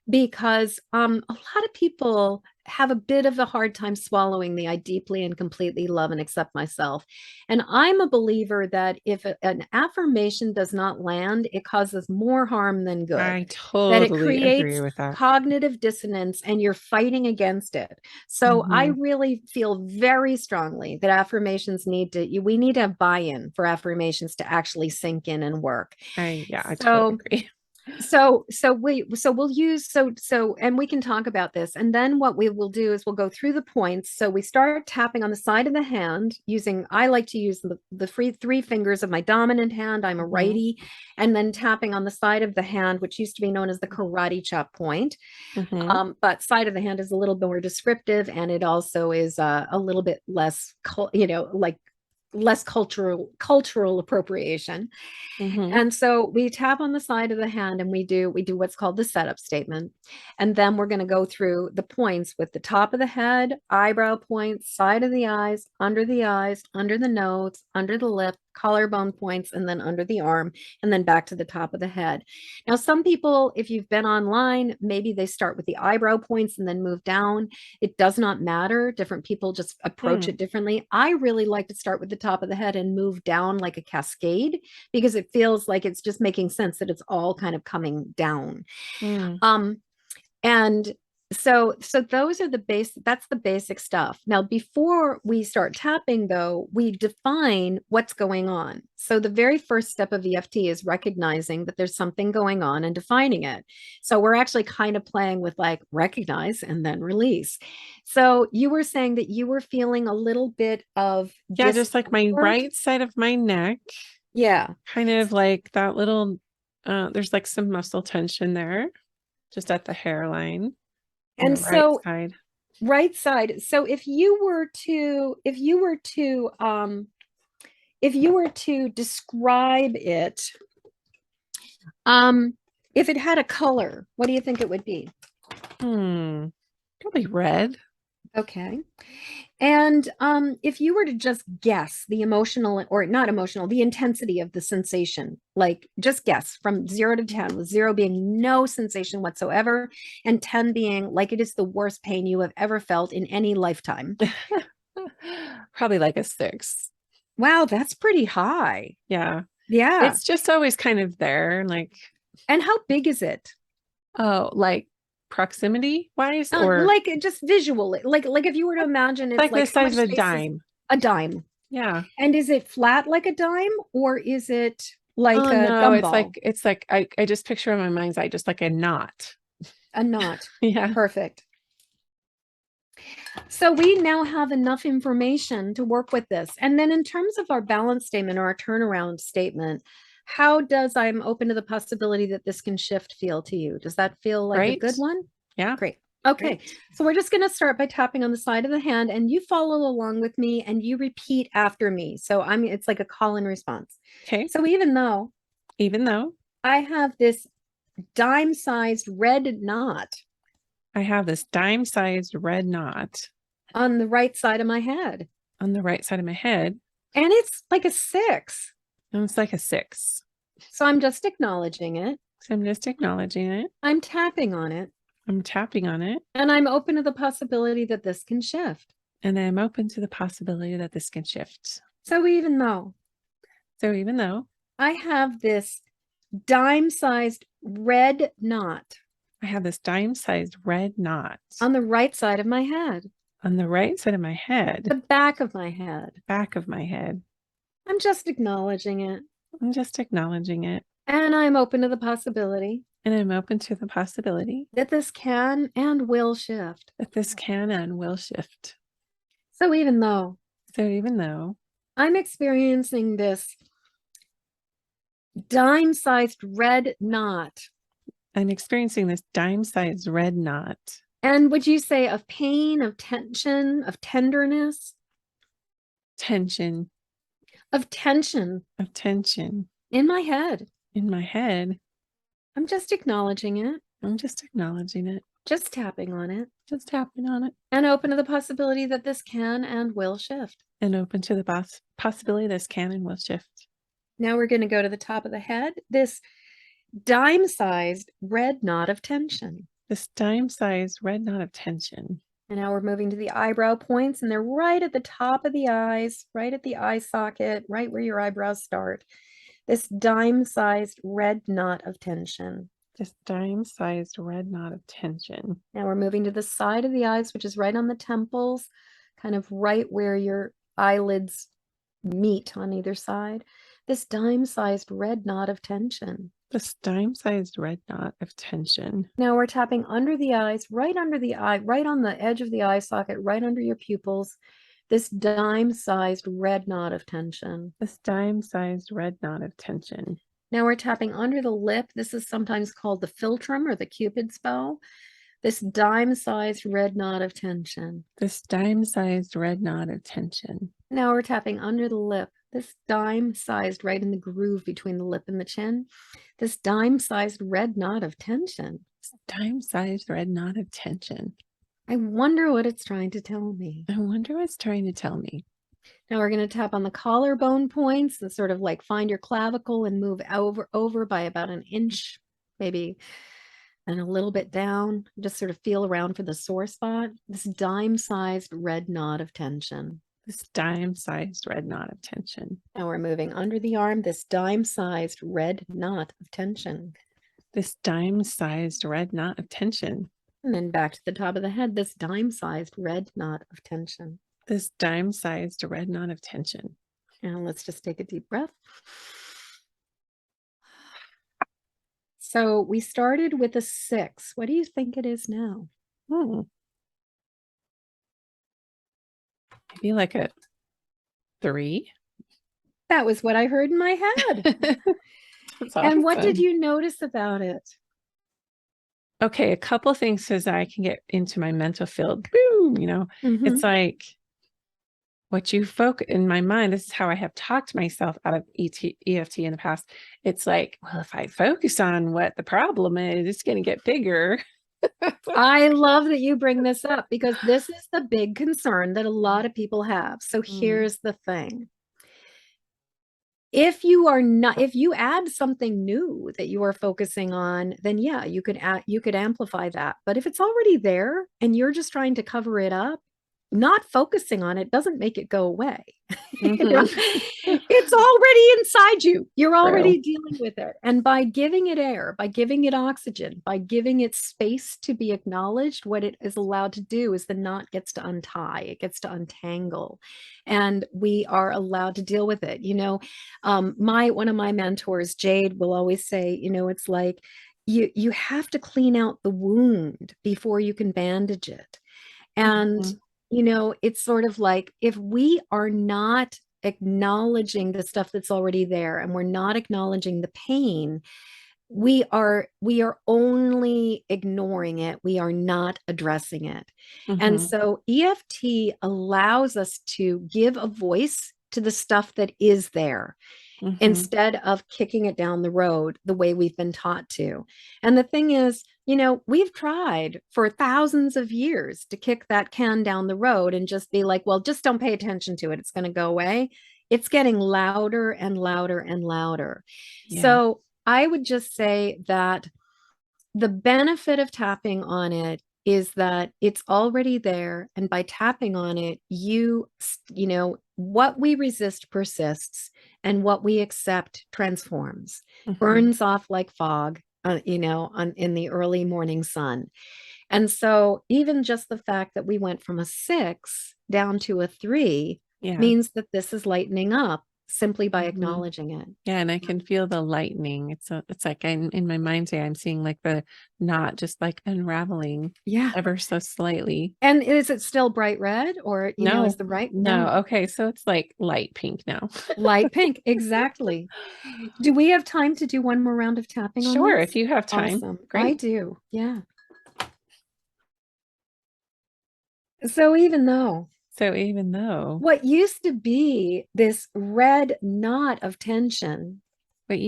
because a lot of people have a bit of a hard time swallowing the I deeply and completely love and accept myself. And I'm a believer that if an affirmation does not land, it causes more harm than good. I That it totally agree creates with that. cognitive dissonance and you're fighting against it. So I really feel very strongly that affirmations we need to have buy-in for affirmations to actually sink in and work. I totally agree. And we can talk about this. And then what we will do is we'll go through the points. So we start tapping on the side of the hand I like to use the three fingers of my dominant hand. I'm a righty, and then tapping on the side of the hand, which used to be known as the karate chop point. But side of the hand is a little more descriptive, and it also is a little bit less, less cultural appropriation. And so we tap on the side of the hand and we do what's called the setup statement. And then we're going to go through the points with the top of the head, eyebrow points, side of the eyes, under the nose, under the lip, collarbone points, and then under the arm, and then back to the top of the head. Now, some people, if you've been online, maybe they start with the eyebrow points and then move down. It does not matter. Different people just approach it differently. I really like to start with the top of the head and move down like a cascade, because it feels like it's just making sense that it's all kind of coming down. And so those are that's the basic stuff. Now, before we start tapping, though, we define what's going on. So the very first step of EFT is recognizing that there's something going on and defining it. So we're actually kind of playing with like recognize and then release. So you were saying that you were feeling a little bit of just like my right side of my neck. Yeah. Kind of like that little, there's like some muscle tension there, just at the hairline. And so right side. So if you were to describe it, if it had a color, what do you think it would be? Probably red. Okay. And if you were to just guess the emotional, or not emotional, the intensity of the sensation, like just guess from 0 to 10, with 0 being no sensation whatsoever, and 10 being like it is the worst pain you have ever felt in any lifetime. Probably like a 6. Wow, that's pretty high. Yeah. Yeah. It's just always kind of there. Like, and how big is it? Oh, like proximity wise, or like just visually, like if you were to imagine, it's like the size of a dime. A dime. Yeah. And is it flat like a dime, or is it like a no, gumball? It's like I just picture in my mind's eye just like a knot. A knot. Yeah. Perfect. So we now have enough information to work with this. And then in terms of our balance statement or our turnaround statement, how does I'm open to the possibility that this can shift feel to you? Does that feel like a good one? Yeah. Great. Okay. Great. So we're just going to start by tapping on the side of the hand, and you follow along with me and you repeat after me. So it's like a call and response. Okay. So even though I have this dime-sized red knot. I have this dime-sized red knot on the right side of my head. On the right side of my head. And it's like a 6. And it's like a 6. So I'm just acknowledging it. I'm tapping on it. And I'm open to the possibility that this can shift. So even though I have this dime-sized red knot. On the right side of my head. The back of my head. I'm just acknowledging it. And I'm open to the possibility. That this can and will shift. So even though I'm experiencing this dime-sized red knot. And would you say of pain, of tension, of tenderness? Of tension. In my head. I'm just acknowledging it. Just tapping on it. And open to the possibility that this can and will shift. Now we're going to go to the top of the head. This dime-sized red knot of tension. On And now we're moving to the eyebrow points, and they're right at the top of the eyes, right at the eye socket, right where your eyebrows start. This dime-sized red knot of tension. This dime-sized red knot of tension. Now we're moving to the side of the eyes, which is right on the temples, kind of right where your eyelids meet on either side. This dime-sized red knot of tension. This dime-sized red knot of tension. Now we're tapping under the eyes, right under the eye, right on the edge of the eye socket, right under your pupils. This dime-sized red knot of tension. This dime-sized red knot of tension. Now we're tapping under the lip. This is sometimes called the philtrum or the Cupid's bow. This dime-sized red knot of tension. This dime-sized red knot of tension. Now we're tapping under the lip. This dime-sized right in the groove between the lip and the chin. This dime-sized red knot of tension. This dime-sized red knot of tension. I wonder what it's trying to tell me. I wonder what it's trying to tell me. Now we're going to tap on the collarbone points and sort of like find your clavicle and move over by about an inch, maybe, and a little bit down. Just sort of feel around for the sore spot. This dime-sized red knot of tension. This dime-sized red knot of tension. Now we're moving under the arm, this dime-sized red knot of tension. This dime-sized red knot of tension. And then back to the top of the head, this dime-sized red knot of tension. This dime-sized red knot of tension. And let's just take a deep breath. So we started with a 6. What do you think it is now? Maybe like a 3. That was what I heard in my head. And what did you notice about it? Okay, a couple things as I can get into my mental field. Boom, it's like what you focus in my mind. This is how I have talked myself out of EFT in the past. It's like, well, if I focus on what the problem is, it's going to get bigger. I love that you bring this up because this is the big concern that a lot of people have. So here's the thing. If you add something new that you are focusing on, then yeah, you could amplify that. But if it's already there and you're just trying to cover it up, not focusing on it doesn't make it go away. It's already inside you. You're already dealing with it. And by giving it air, by giving it oxygen, by giving it space to be acknowledged, what it is allowed to do is the knot gets to untie, it gets to untangle, and we are allowed to deal with it. One of my mentors, Jade, will always say, it's like you have to clean out the wound before you can bandage it. And it's sort of like if we are not acknowledging the stuff that's already there and we're not acknowledging the pain, we are only ignoring it. We are not addressing it. And so EFT allows us to give a voice to the stuff that is there. Instead of kicking it down the road the way we've been taught to. And the thing is, we've tried for thousands of years to kick that can down the road and just be like, well, just don't pay attention to it. It's going to go away. It's getting louder and louder and louder. Yeah. So I would just say that the benefit of tapping on it is that it's already there. And by tapping on it, what we resist persists and what we accept transforms, burns off like fog, in the early morning sun. And so even just the fact that we went from a 6 down to a 3 means that this is lightening up simply by acknowledging it. Yeah. And I can feel the lightening. It's like in my mind's eye, I'm seeing like the knot just like unraveling ever so slightly. And is it still bright red or, no, is the right? No. Okay. So it's like light pink now. Light pink. Exactly. Do we have time to do one more round of tapping on Sure. this? If you have time. Awesome. Great. I do. Yeah. So even though what used to be this red knot of tension, and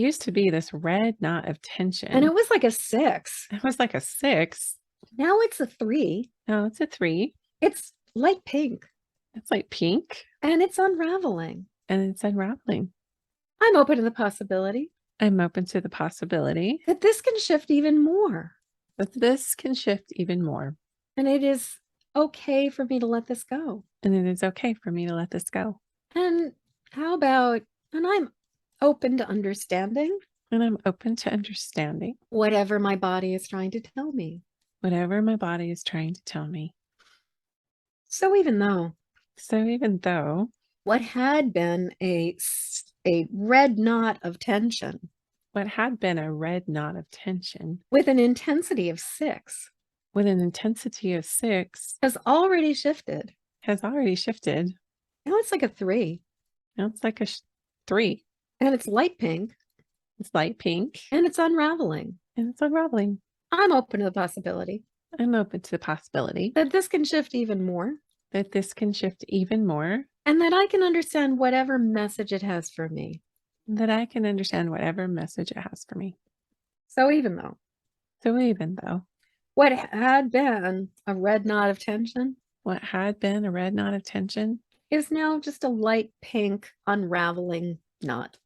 it was like a 6. It was like a 6. Now it's a 3. No, it's a 3. It's light pink. It's like pink. And it's unraveling. I'm open to the possibility. That this can shift even more. And it is okay for me to let this go. And it is okay for me to let this go. And how about, and I'm open to understanding And I'm open to understanding whatever my body is trying to tell me. whatever my body is trying to tell me. So even though So even though what had been a red knot of tension what had been a red knot of tension with an intensity of 6 with an intensity of 6 has already shifted. has already shifted. Now it's like a 3. Now it's like a 3. And it's light pink. It's light pink. And it's unraveling. And it's unraveling. I'm open to the possibility. I'm open to the possibility that this can shift even more. that this can shift even more. And that I can understand whatever message it has for me. That I can understand whatever message it has for me. So even though what had been a red knot of tension what had been a red knot of tension is now just a light pink unraveling knot.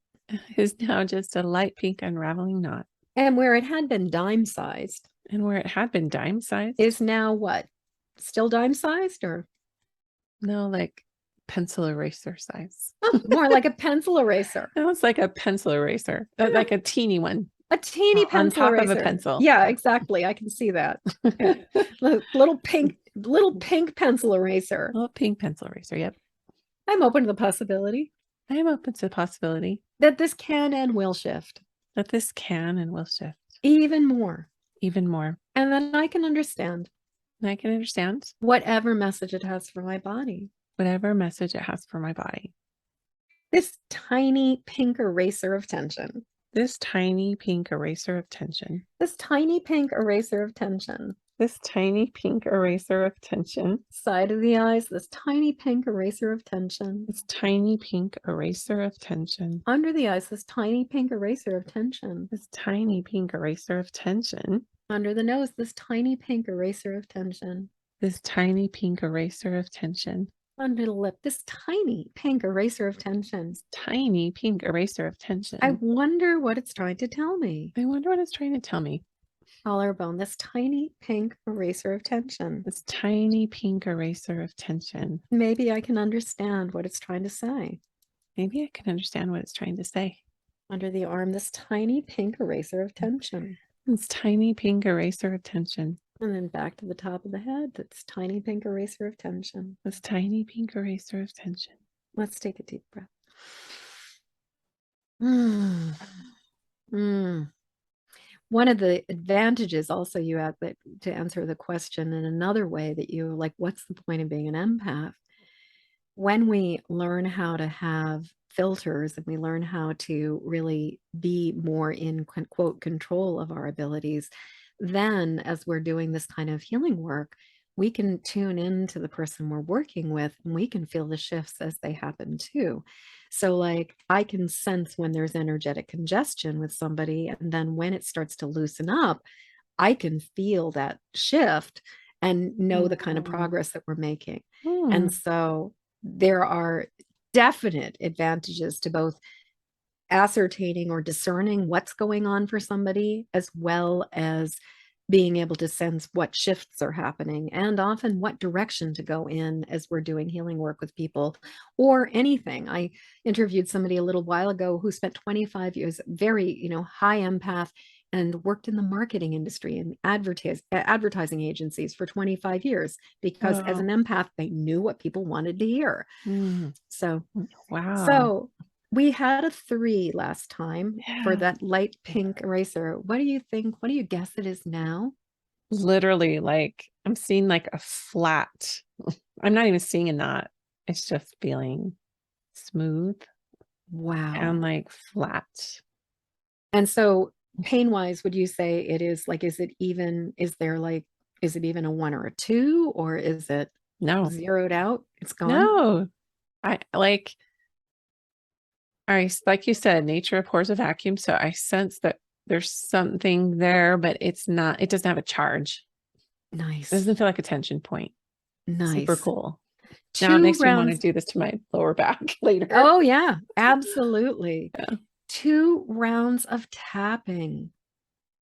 is now just a light pink unraveling knot. And where it had been dime-sized. And where it had been dime-sized is now what? Still dime-sized or? No, like pencil eraser size. Oh, more like a pencil eraser. That was like a pencil eraser, but like a teeny one. A teeny pencil on top eraser. of a pencil. Yeah, exactly. I can see that. Yeah. little pink pencil eraser. Little pink pencil eraser. Yep. I'm open to the possibility. I am open to the possibility that this can and will shift. That this can and will shift. Even more. Even more. And then I can understand. And I can understand whatever message it has for my body. Whatever message it has for my body. This tiny pink eraser of tension. This tiny pink eraser of tension. This tiny pink eraser of tension. This tiny pink eraser of tension. Side of the eyes, this tiny pink eraser of tension. This tiny pink eraser of tension. Under the eyes, this tiny pink eraser of tension. This tiny pink eraser of tension. Under the nose, this tiny pink eraser of tension. This tiny pink eraser of tension. Under the lip, this tiny pink eraser of tension. This tiny pink eraser of tension. I wonder what it's trying to tell me. I wonder what it's trying to tell me. Collarbone, this tiny pink eraser of tension. This tiny pink eraser of tension. Maybe I can understand what it's trying to say. Maybe I can understand what it's trying to say. Under the arm, this tiny pink eraser of tension. This tiny pink eraser of tension. And then back to the top of the head, this tiny pink eraser of tension. This tiny pink eraser of tension. Let's take a deep breath. Mm. Mm. One of the advantages also you have that to answer the question in another way that you like, what's the point of being an empath? When we learn how to have filters and we learn how to really be more in quote control of our abilities, then as we're doing this kind of healing work, we can tune into the person we're working with and we can feel the shifts as they happen too. So like I can sense when there's energetic congestion with somebody, and then when it starts to loosen up, I can feel that shift and know the kind of progress that we're making. And so there are definite advantages to both ascertaining or discerning what's going on for somebody, as well as being able to sense what shifts are happening and often what direction to go in as we're doing healing work with people or anything. I interviewed somebody a little while ago who spent 25 years, very, high empath, and worked in the marketing industry and advertising agencies for 25 years because as an empath, they knew what people wanted to hear. So, wow. So we had a 3 last time for that light pink eraser. What do you think? What do you guess it is now? Literally, like I'm seeing like a flat. I'm not even seeing a knot. It's just feeling smooth. Wow. And like flat. And so pain-wise, would you say it is like, is it even a 1 or a 2, or is it zeroed out? It's gone? No. Like you said, nature abhors a vacuum. So I sense that there's something there, but it doesn't have a charge. Nice. It doesn't feel like a tension point. Nice. Super cool. Now it makes me want to do this to my lower back later. Oh yeah, absolutely. Yeah. 2 rounds of tapping.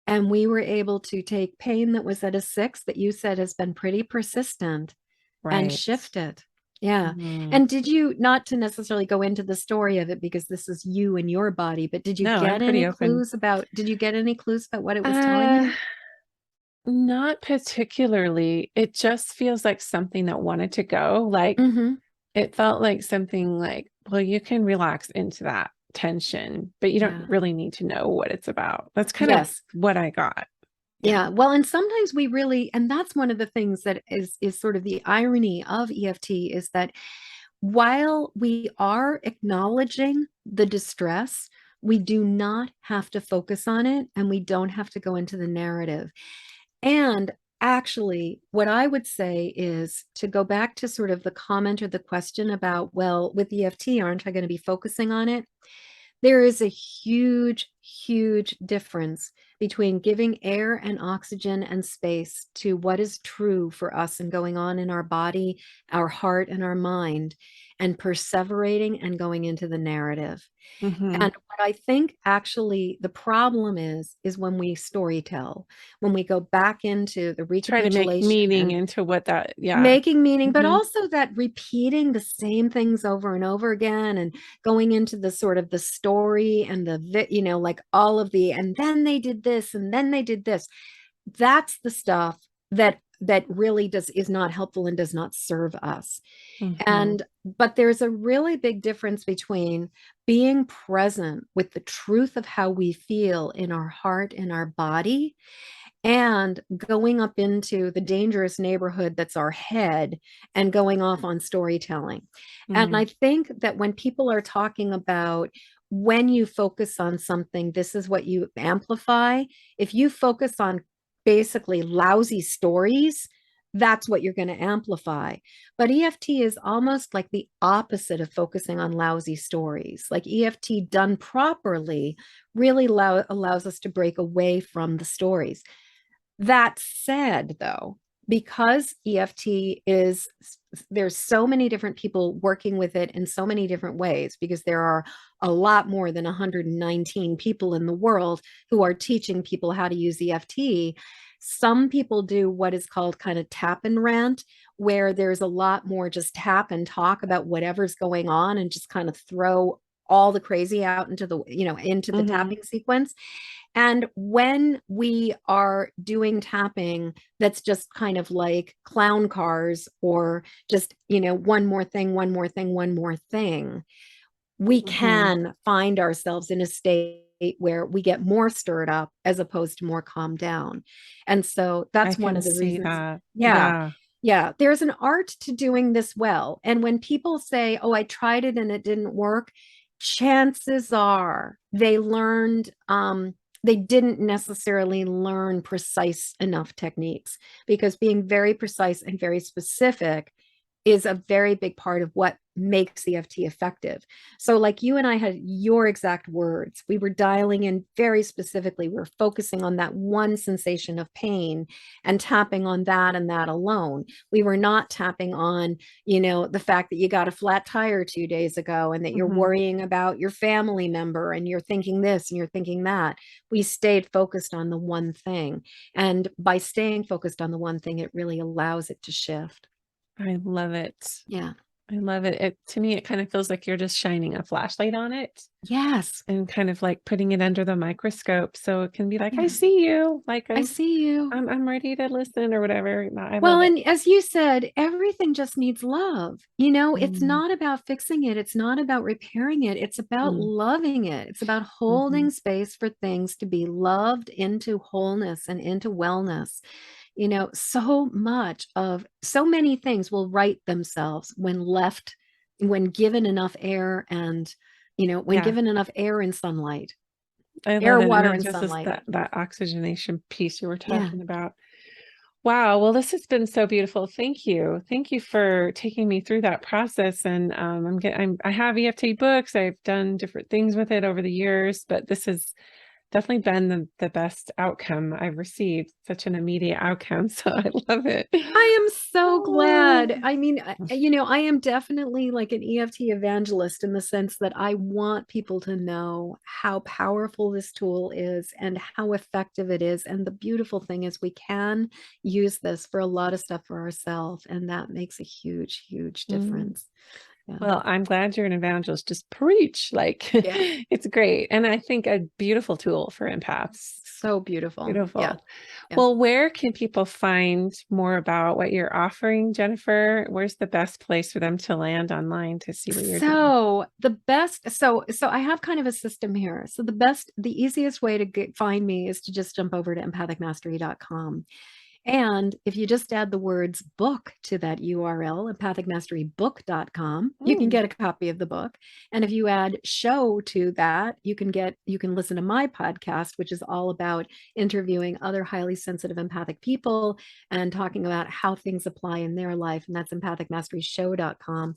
And we were able to take pain that was at a 6 that you said has been pretty persistent and Right. shift it. Yeah. Mhm. And did you, not to necessarily go into the story of it because this is you and your body, but No, I'm pretty open. did you get any clues about what it was telling Uh, you? Not particularly. It just feels like something that wanted to go. Like Mm-hmm. it felt like something like, well, you can relax into that tension, but you don't Yeah. really need to know what it's about. That's kind of Yes. what I got. Yeah. Yeah, well, and sometimes we really, and that's one of the things that is sort of the irony of EFT is that while we are acknowledging the distress, we do not have to focus on it and we don't have to go into the narrative. And actually, what I would say is to go back to sort of the comment or the question about, well, with EFT, aren't I going to be focusing on it? There is a huge, huge difference between giving air and oxygen and space to what is true for us and going on in our body, our heart, and our mind, and perseverating and going into the narrative. Hmm. And what I think actually the problem is when we story tell, when we go back into the Try to make recapitulation meaning and into what that, yeah. making meaning, but Hmm. also that repeating the same things over and over again and going into the sort of the story and like all of the, and then they did this and then they did this. That's the stuff that really is not helpful and does not serve us. Hmm. And but there's a really big difference between being present with the truth of how we feel in our heart and our body and going up into the dangerous neighborhood that's our head and going off on storytelling. And Hmm. I think that when people are talking about when you focus on something, this is what you amplify. If you focus on basically lousy stories, that's what you're going to amplify. But EFT is almost like the opposite of focusing on lousy stories. Like EFT done properly really allows us to break away from the stories. That said, though, because EFT is, there's so many different people working with it in so many different ways, because there are a lot more than 119 people in the world who are teaching people how to use EFT. Some people do what is called kind of tap and rant, where there's a lot more just tap and talk about whatever's going on and just kind of throw all the crazy out into the Hmm. tapping sequence. And when we are doing tapping, that's just kind of like clown cars or just, one more thing, one more thing, one more thing, we Hmm. can find ourselves in a state where we get more stirred up as opposed to more calmed down. And so I that's one can of the see reasons. that. Yeah. Yeah. Yeah. There's an art to doing this well. And when people say, oh, I tried it and it didn't work, chances are they didn't necessarily learn precise enough techniques, because being very precise and very specific is a very big part of what makes EFT effective. So, like you and I had your exact words. We were dialing in very specifically. We were focusing on that one sensation of pain and tapping on that and that alone. We were not tapping on, the fact that you got a flat tire 2 days ago and that you're Hmm. worrying about your family member and you're thinking this and you're thinking that. We stayed focused on the one thing. And by staying focused on the one thing, it really allows it to shift. I love it. Yeah. I love it. To me, it kind of feels like you're just shining a flashlight on it Yes. and kind of like putting it under the microscope. So it can be like, I Yeah. see you. Like I see you. I'm ready to listen or whatever. No, I Well, love it. and as you said, everything just needs love. It's Mm, not about fixing it. It's not about repairing it. It's about mm, loving it. It's about mhm. holding space for things to be loved into wholeness and into wellness. So many things will right themselves when given enough air and, when Yeah, given enough air and sunlight, I love air, it. And water, then and just sunlight. that oxygenation piece you were Yeah. talking about. Wow. Well, this has been so beautiful. Thank you. Thank you for taking me through that process. And I have EFT books. I've done different things with it over the years, but this is definitely been the best outcome I've received, such an immediate outcome. So I love it. I am so glad. Oh. I mean, you know, I am definitely like an EFT evangelist in the sense that I want people to know how powerful this tool is and how effective it is. And the beautiful thing is we can use this for a lot of stuff for ourselves, and that makes a huge, huge Mm. difference. Yeah. Well, I'm glad you're an evangelist. Just preach. Like Yeah. it's great. And I think a beautiful tool for empaths. So beautiful. Yeah. Beautiful. Yeah. Well, where can people find more about what you're offering, Jennifer? Where's the best place for them to land online to see what you're doing? So the best, so I have kind of a system here. So the easiest way to find me is to just jump over to empathicmastery.com. And if you just add the words book to that URL, empathicmasterybook.com, you can Mm, get a copy of the book. And if you add show to that, you can listen to my podcast, which is all about interviewing other highly sensitive empathic people and talking about how things apply in their life. And that's empathicmasteryshow.com.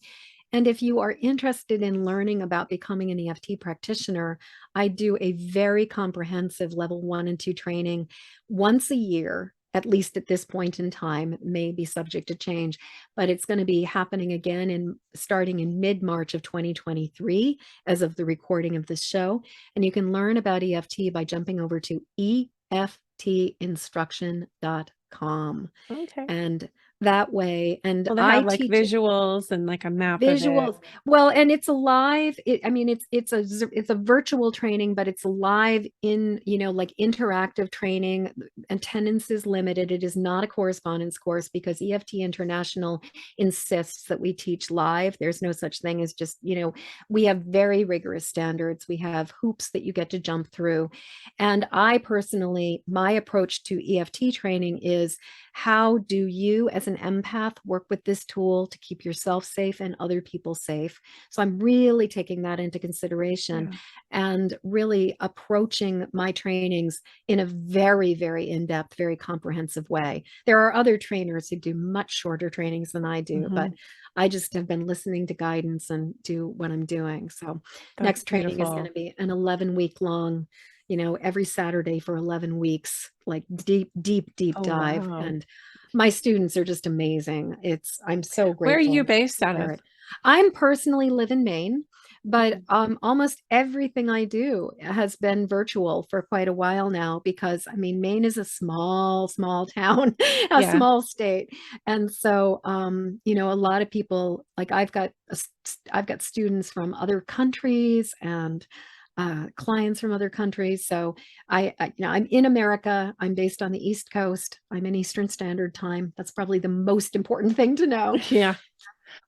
And if you are interested in learning about becoming an EFT practitioner, I do a very comprehensive level 1 and 2 training once a year, at least at this point in time, may be subject to change, but it's going to be happening again starting in mid-March of 2023 as of the recording of this show. And you can learn about EFT by jumping over to eftinstruction.com. okay. And that way, and Well, they I have like teach visuals and like a map of it. visuals. Well, and it's a live, I mean, it's a virtual training, but it's live in, you know, like interactive training. Attendance is limited. It is not a correspondence course because EFT International insists that we teach live. There's no such thing as just, you know, we have very rigorous standards. We have hoops that you get to jump through. And I personally, my approach to EFT training is, how do you as an empath work with this tool to keep yourself safe and other people safe? So I'm really taking that into consideration Yeah. and really approaching my trainings in a very, very in-depth, very comprehensive way. There are other trainers who do much shorter trainings than I do, but Mhm. I just have been listening to guidance and do what I'm doing. So That's next training is going to beautiful. be an 11-week long, you know, every Saturday for 11 weeks, like deep, deep, deep Oh, dive. wow. And my students are just amazing. I'm so Where are you grateful based to out share of? it. I'm personally live in Maine, but Mhm. almost everything I do has been virtual for quite a while now because I mean, Maine is a small, small town, a Yeah. small state. And so, you know, a lot of people, like I've got students from other countries and clients from other countries. So you know, I'm in America. I'm based on the East Coast. I'm in Eastern Standard Time. That's probably the most important thing to know. Yeah.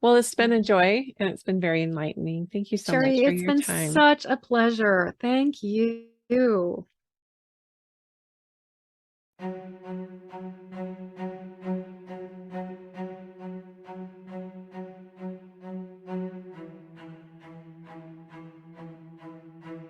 Well, it's been a joy and it's been very enlightening. Thank you so much Sherry, for it's your been time. such a pleasure. Thank you.